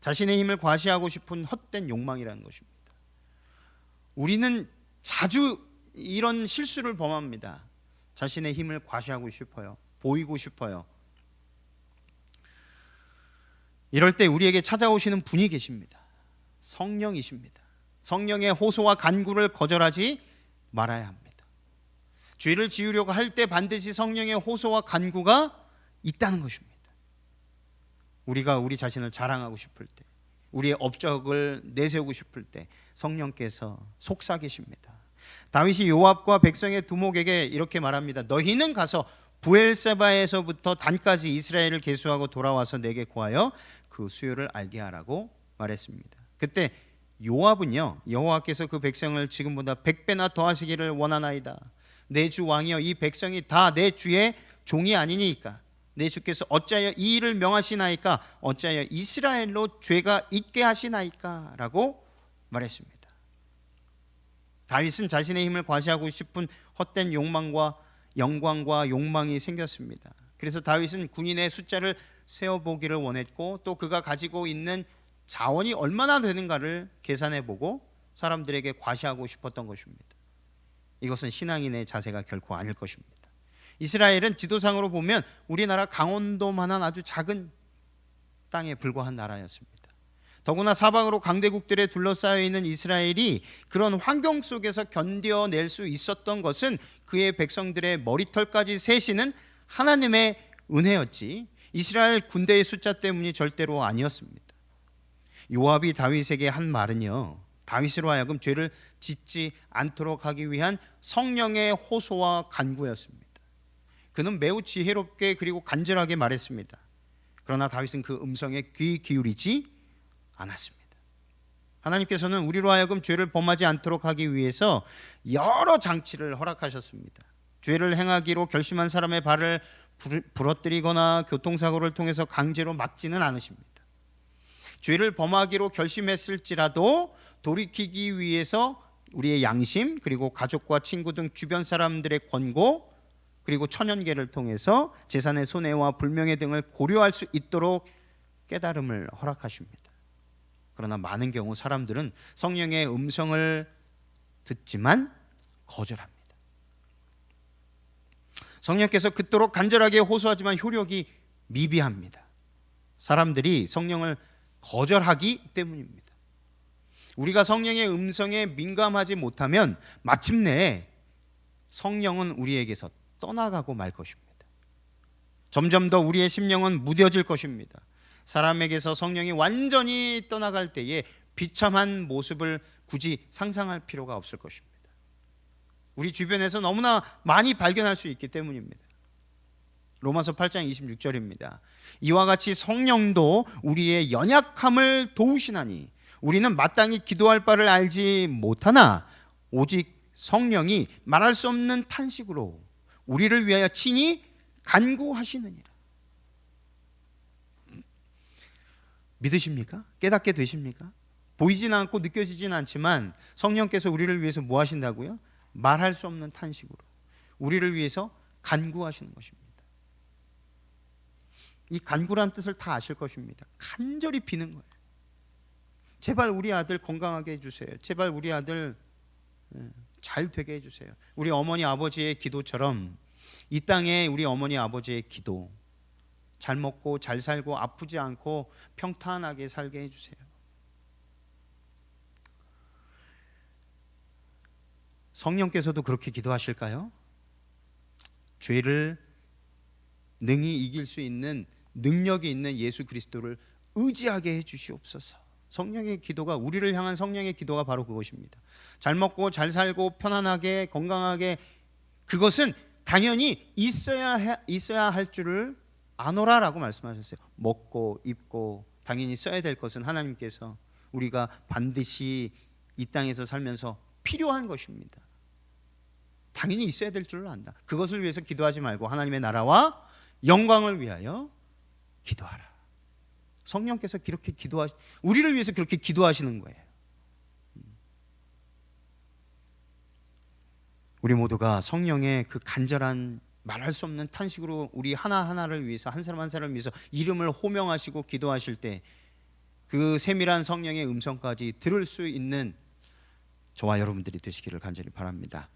S2: 자신의 힘을 과시하고 싶은 헛된 욕망이라는 것입니다. 우리는 자주 이런 실수를 범합니다. 자신의 힘을 과시하고 싶어요. 보이고 싶어요. 이럴 때 우리에게 찾아오시는 분이 계십니다. 성령이십니다. 성령의 호소와 간구를 거절하지 말아야 합니다. 죄를 지으려고 할 때 반드시 성령의 호소와 간구가 있다는 것입니다. 우리가 우리 자신을 자랑하고 싶을 때, 우리의 업적을 내세우고 싶을 때 성령께서 속삭이십니다. 다윗이 요압과 백성의 두목에게 이렇게 말합니다. 너희는 가서 부엘세바에서부터 단까지 이스라엘을 계수하고 돌아와서 내게 구하여 그 수요를 알게 하라고 말했습니다. 그때 요압은요, 여호와께서 그 백성을 지금보다 100배나 더하시기를 원하나이다. 내 주 왕이여, 이 백성이 다 내 주의 종이 아니니까 내 주께서 어찌하여 이 일을 명하시나이까? 어찌하여 이스라엘로 죄가 있게 하시나이까? 라고 말했습니다. 다윗은 자신의 힘을 과시하고 싶은 헛된 욕망과 영광과 욕망이 생겼습니다. 그래서 다윗은 군인의 숫자를 세어보기를 원했고 또 그가 가지고 있는 자원이 얼마나 되는가를 계산해보고 사람들에게 과시하고 싶었던 것입니다. 이것은 신앙인의 자세가 결코 아닐 것입니다. 이스라엘은 지도상으로 보면 우리나라 강원도만한 아주 작은 땅에 불과한 나라였습니다. 더구나 사방으로 강대국들에 둘러싸여 있는 이스라엘이 그런 환경 속에서 견뎌낼 수 있었던 것은 그의 백성들의 머리털까지 세시는 하나님의 은혜였지 이스라엘 군대의 숫자 때문이 절대로 아니었습니다. 요압이 다윗에게 한 말은요, 다윗으로 하여금 죄를 짓지 않도록 하기 위한 성령의 호소와 간구였습니다. 그는 매우 지혜롭게 그리고 간절하게 말했습니다. 그러나 다윗은 그 음성에 귀 기울이지 않았습니다. 하나님께서는 우리로 하여금 죄를 범하지 않도록 하기 위해서 여러 장치를 허락하셨습니다. 죄를 행하기로 결심한 사람의 발을 부러뜨리거나 교통사고를 통해서 강제로 막지는 않으십니다. 죄를 범하기로 결심했을지라도 돌이키기 위해서 우리의 양심 그리고 가족과 친구 등 주변 사람들의 권고 그리고 천연계를 통해서 재산의 손해와 불명예 등을 고려할 수 있도록 깨달음을 허락하십니다. 그러나 많은 경우 사람들은 성령의 음성을 듣지만 거절합니다. 성령께서 그토록 간절하게 호소하지만 효력이 미비합니다. 사람들이 성령을 거절하기 때문입니다. 우리가 성령의 음성에 민감하지 못하면 마침내 성령은 우리에게서 떠나가고 말 것입니다. 점점 더 우리의 심령은 무뎌질 것입니다. 사람에게서 성령이 완전히 떠나갈 때에 비참한 모습을 굳이 상상할 필요가 없을 것입니다. 우리 주변에서 너무나 많이 발견할 수 있기 때문입니다. 로마서 8장 26절입니다. 이와 같이 성령도 우리의 연약함을 도우시나니 우리는 마땅히 기도할 바를 알지 못하나 오직 성령이 말할 수 없는 탄식으로 우리를 위하여 친히 간구하시느니라. 믿으십니까? 깨닫게 되십니까? 보이진 않고 느껴지진 않지만 성령께서 우리를 위해서 뭐 하신다고요? 말할 수 없는 탄식으로 우리를 위해서 간구하시는 것입니다. 이 간구란 뜻을 다 아실 것입니다. 간절히 비는 거예요. 제발 우리 아들 건강하게 해주세요. 제발 우리 아들 잘 되게 해주세요. 우리 어머니 아버지의 기도처럼 이 땅에 우리 어머니 아버지의 기도, 잘 먹고 잘 살고 아프지 않고 평탄하게 살게 해주세요. 성령께서도 그렇게 기도하실까요? 죄를 능히 이길 수 있는 능력이 있는 예수 그리스도를 의지하게 해주시옵소서. 성령의 기도가, 우리를 향한 성령의 기도가 바로 그것입니다. 잘 먹고 잘 살고 편안하게 건강하게, 그것은 당연히 있어야 할 줄을 아노라라고 말씀하셨어요. 먹고 입고 당연히 써야 될 것은 하나님께서 우리가 반드시 이 땅에서 살면서 필요한 것입니다. 당연히 있어야 될 줄을 안다. 그것을 위해서 기도하지 말고 하나님의 나라와 영광을 위하여 기도하라. 성령께서 그렇게 우리를 위해서 그렇게 기도하시는 거예요. 우리 모두가 성령의 그 간절한 말할 수 없는 탄식으로 우리 하나하나를 위해서, 한 사람 한 사람을 위해서 이름을 호명하시고 기도하실 때 그 세밀한 성령의 음성까지 들을 수 있는 저와 여러분들이 되시기를 간절히 바랍니다.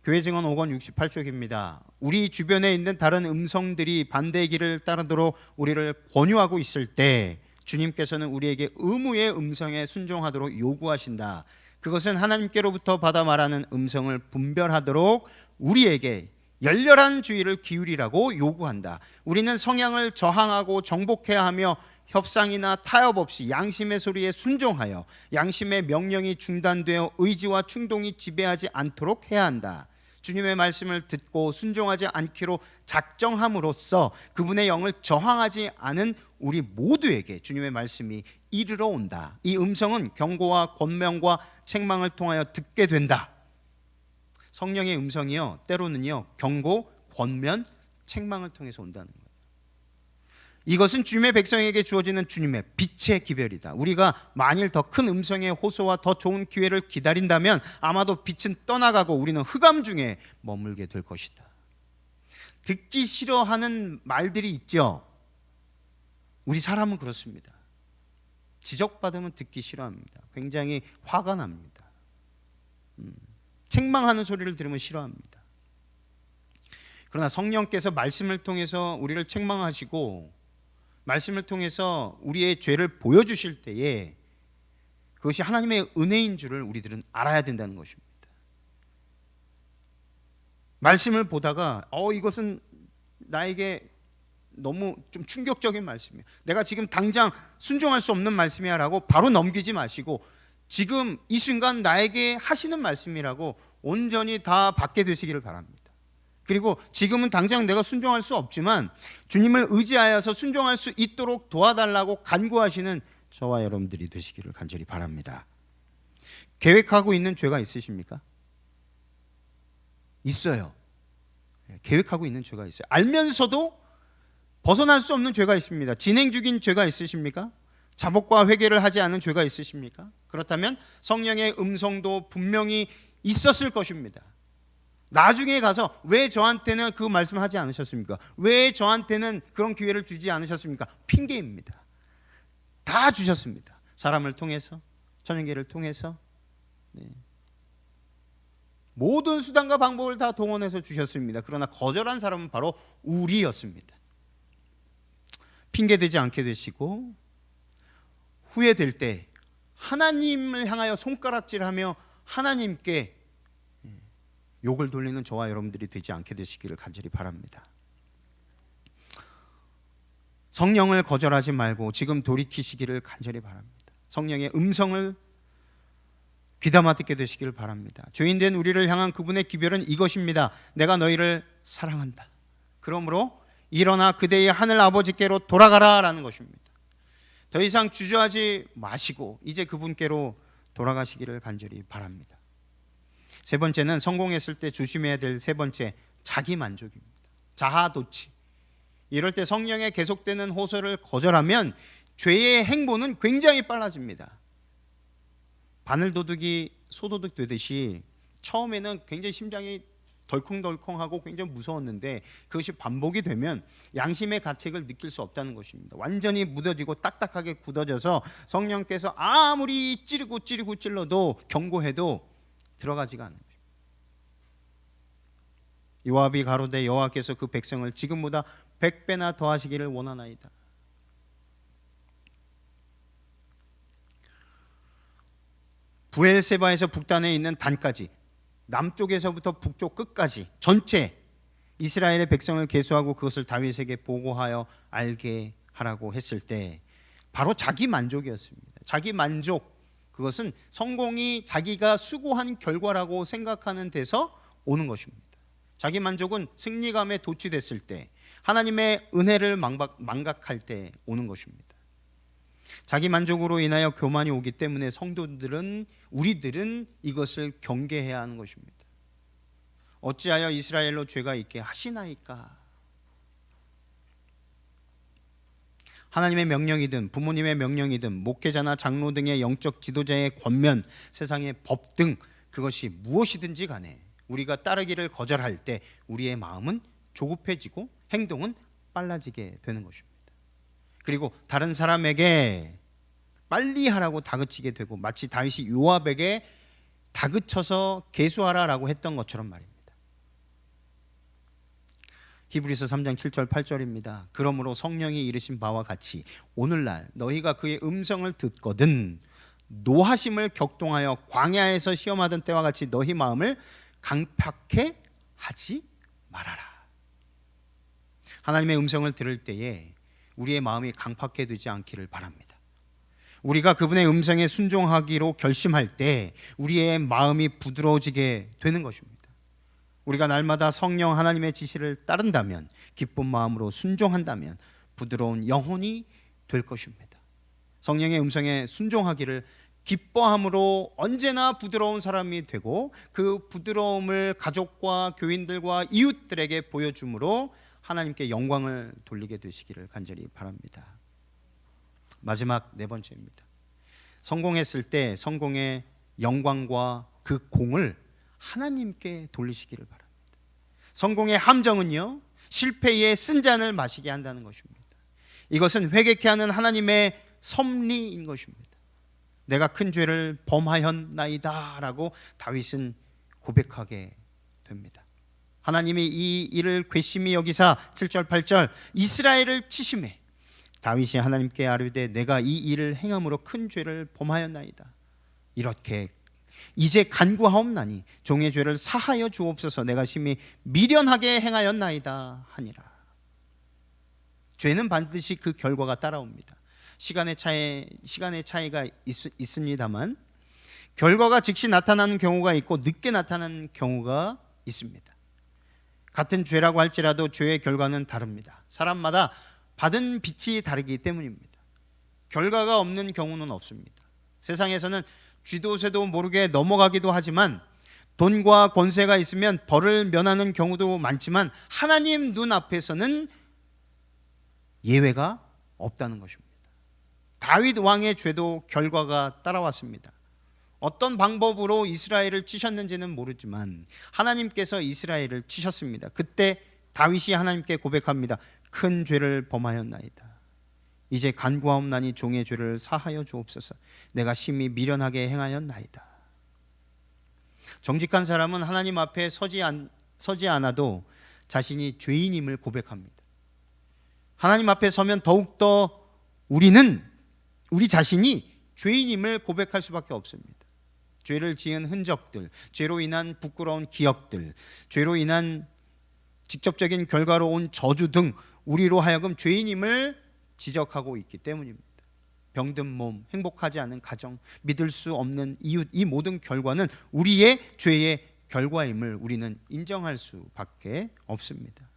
S2: 교회 증언 5권 68쪽입니다. 우리 주변에 있는 다른 음성들이 반대의 길을 따르도록 우리를 권유하고 있을 때 주님께서는 우리에게 의무의 음성에 순종하도록 요구하신다. 그것은 하나님께로부터 받아 말하는 음성을 분별하도록 우리에게 열렬한 주의를 기울이라고 요구한다. 우리는 성향을 저항하고 정복해야 하며 협상이나 타협 없이 양심의 소리에 순종하여 양심의 명령이 중단되어 의지와 충동이 지배하지 않도록 해야 한다. 주님의 말씀을 듣고 순종하지 않기로 작정함으로써 그분의 영을 저항하지 않은 우리 모두에게 주님의 말씀이 이르러 온다. 이 음성은 경고와 권면과 책망을 통하여 듣게 된다. 성령의 음성이요, 때로는요 경고, 권면, 책망을 통해서 온다는 거예요. 이것은 주님의 백성에게 주어지는 주님의 빛의 기별이다. 우리가 만일 더 큰 음성의 호소와 더 좋은 기회를 기다린다면 아마도 빛은 떠나가고 우리는 흑암 중에 머물게 될 것이다. 듣기 싫어하는 말들이 있죠. 우리 사람은 그렇습니다. 지적받으면 듣기 싫어합니다. 굉장히 화가 납니다. 책망하는 소리를 들으면 싫어합니다. 그러나 성령께서 말씀을 통해서 우리를 책망하시고 말씀을 통해서 우리의 죄를 보여주실 때에 그것이 하나님의 은혜인 줄을 우리들은 알아야 된다는 것입니다. 말씀을 보다가 이것은 나에게 너무 좀 충격적인 말씀이에요. 내가 지금 당장 순종할 수 없는 말씀이야 라고 바로 넘기지 마시고 지금 이 순간 나에게 하시는 말씀이라고 온전히 다 받게 되시기를 바랍니다. 그리고 지금은 당장 내가 순종할 수 없지만 주님을 의지하여서 순종할 수 있도록 도와달라고 간구하시는 저와 여러분들이 되시기를 간절히 바랍니다. 계획하고 있는 죄가 있으십니까? 있어요. 계획하고 있는 죄가 있어요. 알면서도 벗어날 수 없는 죄가 있습니다. 진행 중인 죄가 있으십니까? 자복과 회개를 하지 않은 죄가 있으십니까? 그렇다면 성령의 음성도 분명히 있었을 것입니다. 나중에 가서 왜 저한테는 그 말씀을 하지 않으셨습니까? 왜 저한테는 그런 기회를 주지 않으셨습니까? 핑계입니다. 다 주셨습니다. 사람을 통해서, 천연계를 통해서, 모든 수단과 방법을 다 동원해서 주셨습니다. 그러나 거절한 사람은 바로 우리였습니다. 핑계대지 않게 되시고 후회될 때 하나님을 향하여 손가락질하며 하나님께 욕을 돌리는 저와 여러분들이 되지 않게 되시기를 간절히 바랍니다. 성령을 거절하지 말고 지금 돌이키시기를 간절히 바랍니다. 성령의 음성을 귀담아 듣게 되시길 바랍니다. 죄인된 우리를 향한 그분의 기별은 이것입니다. 내가 너희를 사랑한다. 그러므로 일어나 그대의 하늘 아버지께로 돌아가라 라는 것입니다. 더 이상 주저하지 마시고 이제 그분께로 돌아가시기를 간절히 바랍니다. 세 번째는 성공했을 때 조심해야 될 세 번째, 자기 만족입니다. 자아도취. 이럴 때 성령의 계속되는 호소를 거절하면 죄의 행보는 굉장히 빨라집니다. 바늘도둑이 소도둑 되듯이 처음에는 굉장히 심장이 덜컹덜컹하고 굉장히 무서웠는데 그것이 반복이 되면 양심의 가책을 느낄 수 없다는 것입니다. 완전히 무뎌지고 딱딱하게 굳어져서 성령께서 아무리 찌르고 찔러도 경고해도 들어가지가 않는 것입니다. 요압이 가로되 여호와께서 그 백성을 지금보다 100배나 더하시기를 원하나이다. 부엘세바에서 북단에 있는 단까지, 남쪽에서부터 북쪽 끝까지 전체 이스라엘의 백성을 계수하고 그것을 다윗에게 보고하여 알게 하라고 했을 때 바로 자기 만족이었습니다. 자기 만족, 그것은 성공이 자기가 수고한 결과라고 생각하는 데서 오는 것입니다. 자기 만족은 승리감에 도취됐을 때, 하나님의 은혜를 망각할 때 오는 것입니다. 자기 만족으로 인하여 교만이 오기 때문에 성도들은, 우리들은 이것을 경계해야 하는 것입니다. 어찌하여 이스라엘로 죄가 있게 하시나이까? 하나님의 명령이든 부모님의 명령이든 목회자나 장로 등의 영적 지도자의 권면, 세상의 법 등 그것이 무엇이든지 간에 우리가 따르기를 거절할 때 우리의 마음은 조급해지고 행동은 빨라지게 되는 것입니다. 그리고 다른 사람에게 빨리 하라고 다그치게 되고, 마치 다윗이 요압에게 다그쳐서 계수하라라고 했던 것처럼 말입니다. 히브리서 3장 7절 8절입니다. 그러므로 성령이 이르신 바와 같이 오늘날 너희가 그의 음성을 듣거든 노하심을 격동하여 광야에서 시험하던 때와 같이 너희 마음을 강팍해 하지 말아라. 하나님의 음성을 들을 때에 우리의 마음이 강팍해 되지 않기를 바랍니다. 우리가 그분의 음성에 순종하기로 결심할 때 우리의 마음이 부드러워지게 되는 것입니다. 우리가 날마다 성령 하나님의 지시를 따른다면, 기쁜 마음으로 순종한다면 부드러운 영혼이 될 것입니다. 성령의 음성에 순종하기를 기뻐함으로 언제나 부드러운 사람이 되고, 그 부드러움을 가족과 교인들과 이웃들에게 보여줌으로 하나님께 영광을 돌리게 되시기를 간절히 바랍니다. 마지막 네 번째입니다. 성공했을 때 성공의 영광과 그 공을 하나님께 돌리시기를 바랍니다. 성공의 함정은요, 실패의 쓴 잔을 마시게 한다는 것입니다. 이것은 회개케 하는 하나님의 섭리인 것입니다. 내가 큰 죄를 범하였나이다 라고 다윗은 고백하게 됩니다. 하나님이 이 일을 괘씸히 여기사 7절 8절 이스라엘을 치심해 다윗이 하나님께 아뢰되 내가 이 일을 행함으로 큰 죄를 범하였나이다. 이렇게 이제 간구하옵나니 종의 죄를 사하여 주옵소서. 내가 심히 미련하게 행하였나이다 하니라. 죄는 반드시 그 결과가 따라옵니다. 시간의 차이가 있습니다만 결과가 즉시 나타나는 경우가 있고 늦게 나타나는 경우가 있습니다. 같은 죄라고 할지라도 죄의 결과는 다릅니다. 사람마다 받은 빚이 다르기 때문입니다. 결과가 없는 경우는 없습니다. 세상에서는 쥐도 새도 모르게 넘어가기도 하지만, 돈과 권세가 있으면 벌을 면하는 경우도 많지만 하나님 눈앞에서는 예외가 없다는 것입니다. 다윗 왕의 죄도 결과가 따라왔습니다. 어떤 방법으로 이스라엘을 치셨는지는 모르지만 하나님께서 이스라엘을 치셨습니다. 그때 다윗이 하나님께 고백합니다. 큰 죄를 범하였나이다. 이제 간구하옵나니 종의 죄를 사하여 주옵소서. 내가 심히 미련하게 행하였나이다. 정직한 사람은 하나님 앞에 서지 않아도 자신이 죄인임을 고백합니다. 하나님 앞에 서면 더욱더 우리 자신이 죄인임을 고백할 수밖에 없습니다. 죄를 지은 흔적들, 죄로 인한 부끄러운 기억들, 죄로 인한 직접적인 결과로 온 저주 등 우리로 하여금 죄인임을 지적하고 있기 때문입니다. 병든 몸, 행복하지 않은 가정, 믿을 수 없는 이웃, 이 모든 결과는 우리의 죄의 결과임을 우리는 인정할 수밖에 없습니다.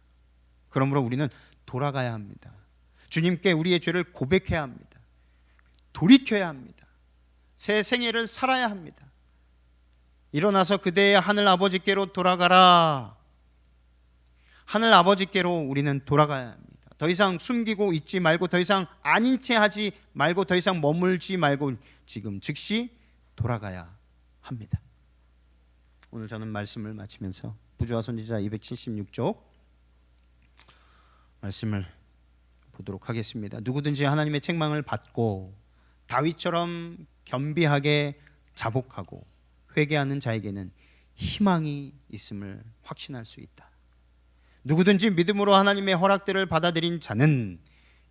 S2: 그러므로 우리는 돌아가야 합니다. 주님께 우리의 죄를 고백해야 합니다. 돌이켜야 합니다. 새 생애를 살아야 합니다. 일어나서 그대의 하늘 아버지께로 돌아가라. 하늘 아버지께로 우리는 돌아가야 합니다. 더 이상 숨기고 있지 말고, 더 이상 아닌 채 하지 말고, 더 이상 머물지 말고 지금 즉시 돌아가야 합니다. 오늘 저는 말씀을 마치면서 부조와 선지자 276쪽 말씀을 보도록 하겠습니다. 누구든지 하나님의 책망을 받고 다윗처럼 겸비하게 자복하고 회개하는 자에게는 희망이 있음을 확신할 수 있다. 누구든지 믿음으로 하나님의 허락들을 받아들인 자는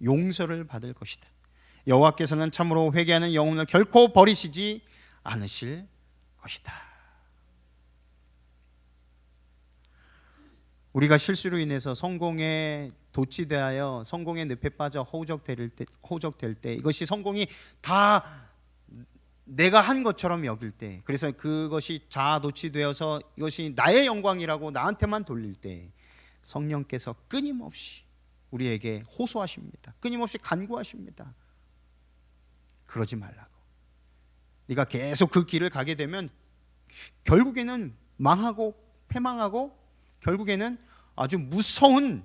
S2: 용서를 받을 것이다. 여호와께서는 참으로 회개하는 영혼을 결코 버리시지 않으실 것이다. 우리가 실수로 인해서 성공에 도취되어 성공의 늪에 빠져 허우적될 때 이것이 성공이 다 내가 한 것처럼 여길 때, 그래서 그것이 자아도취되어서 이것이 나의 영광이라고 나한테만 돌릴 때 성령께서 끊임없이 우리에게 호소하십니다. 끊임없이 간구하십니다. 그러지 말라고. 네가 계속 그 길을 가게 되면 결국에는 망하고 패망하고 결국에는 아주 무서운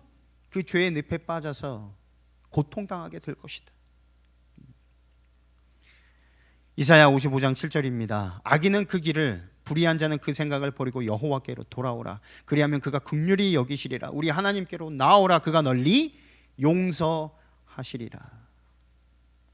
S2: 그 죄의 늪에 빠져서 고통당하게 될 것이다. 이사야 55장 7절입니다. 악인은 그 길을, 불의한 자는 그 생각을 버리고 여호와께로 돌아오라. 그리하면 그가 긍휼히 여기시리라. 우리 하나님께로 나오라. 그가 널리 용서하시리라.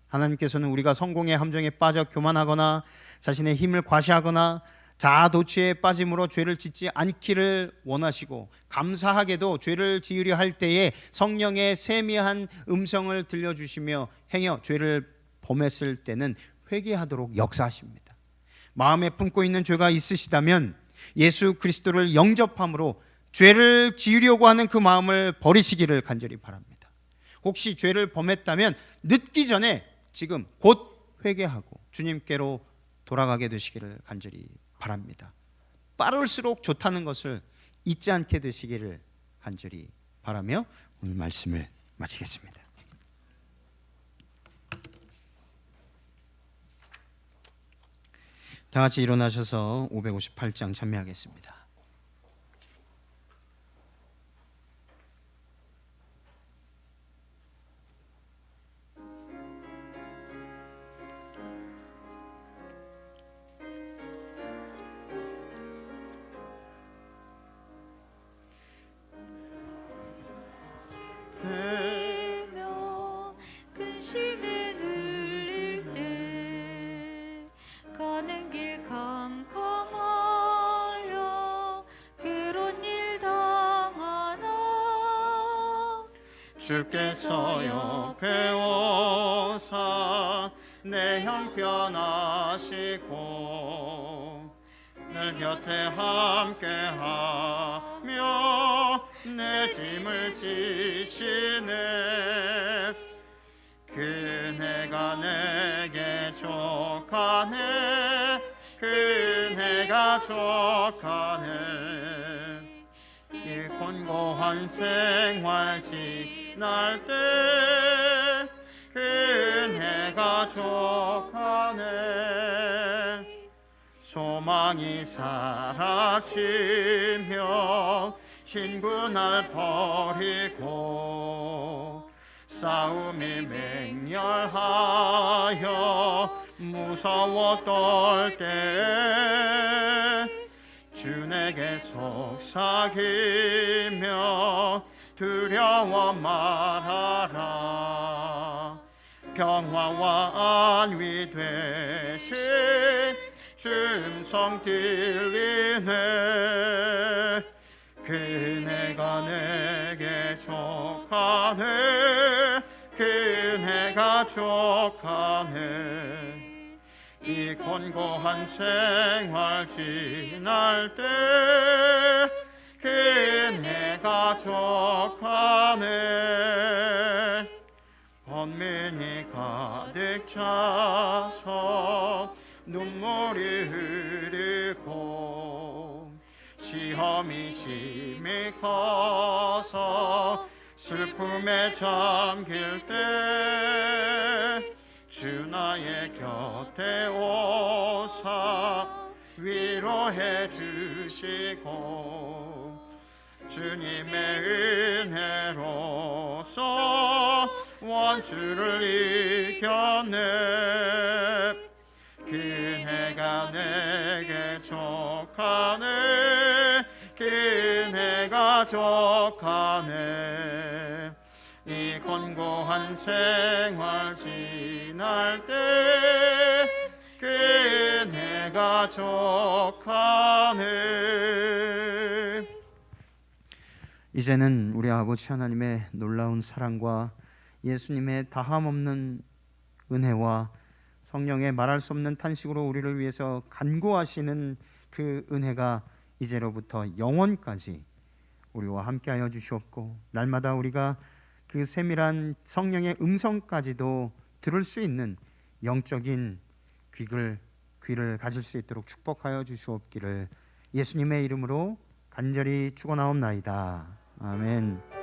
S2: 하나님께서는 우리가 성공의 함정에 빠져 교만하거나 자신의 힘을 과시하거나 자아도취에 빠짐으로 죄를 짓지 않기를 원하시고, 감사하게도 죄를 지으려 할 때에 성령의 세미한 음성을 들려주시며 행여 죄를 범했을 때는 회개하도록 역사하십니다. 마음에 품고 있는 죄가 있으시다면 예수 그리스도를 영접함으로 죄를 지으려고 하는 그 마음을 버리시기를 간절히 바랍니다. 혹시 죄를 범했다면 늦기 전에 지금 곧 회개하고 주님께로 돌아가게 되시기를 간절히 바랍니다. 빠를수록 좋다는 것을 잊지 않게 되시기를 간절히 바라며 오늘 말씀을 마치겠습니다. 다 같이 일어나셔서 558장 찬미하겠습니다.
S1: 근심에 눌릴 때 가는 길 캄캄하여 그런 일 당하나
S2: 주께서 옆에 오사 내 형편하시고 늘 곁에 함께하며 내 짐을 지시네. 그네가 내게 족하네. 그네가 족하네. 이 곤고한 생활 지날 때 그네가 족하네. 소망이 사라지며 친구 날 버리고 싸움이 맹렬하여 무서워 떨 때 주 내게 속삭이며 두려워 말하라. 평화와 안위 되신 주 음성 들리네. 그네가 내게 족하네. 그네가 족하네. 이 곤고한 생활 지날 때 그네가 족하네. 번민이 가득 차서 눈물이 흐르고 시험이 심히 커서 슬픔에 잠길 때 주 나의 곁에 오사 위로해 주시고 주님의 은혜로서 원수를 이겨내 그네가 내게 족하네 그네가 족하네 이 곤고한 생활 지날 때 그네가 족하네. 이제는 우리 아버지 하나님의 놀라운 사랑과 예수님의 다함없는 은혜와 성령의 말할 수 없는 탄식으로 우리를 위해서 간구하시는 그 은혜가 이제로부터 영원까지 우리와 함께하여 주시옵고 날마다 우리가 그 세밀한 성령의 음성까지도 들을 수 있는 영적인 귀를 가질 수 있도록 축복하여 주시옵기를 예수님의 이름으로 간절히 축원하옵나이다. 아멘.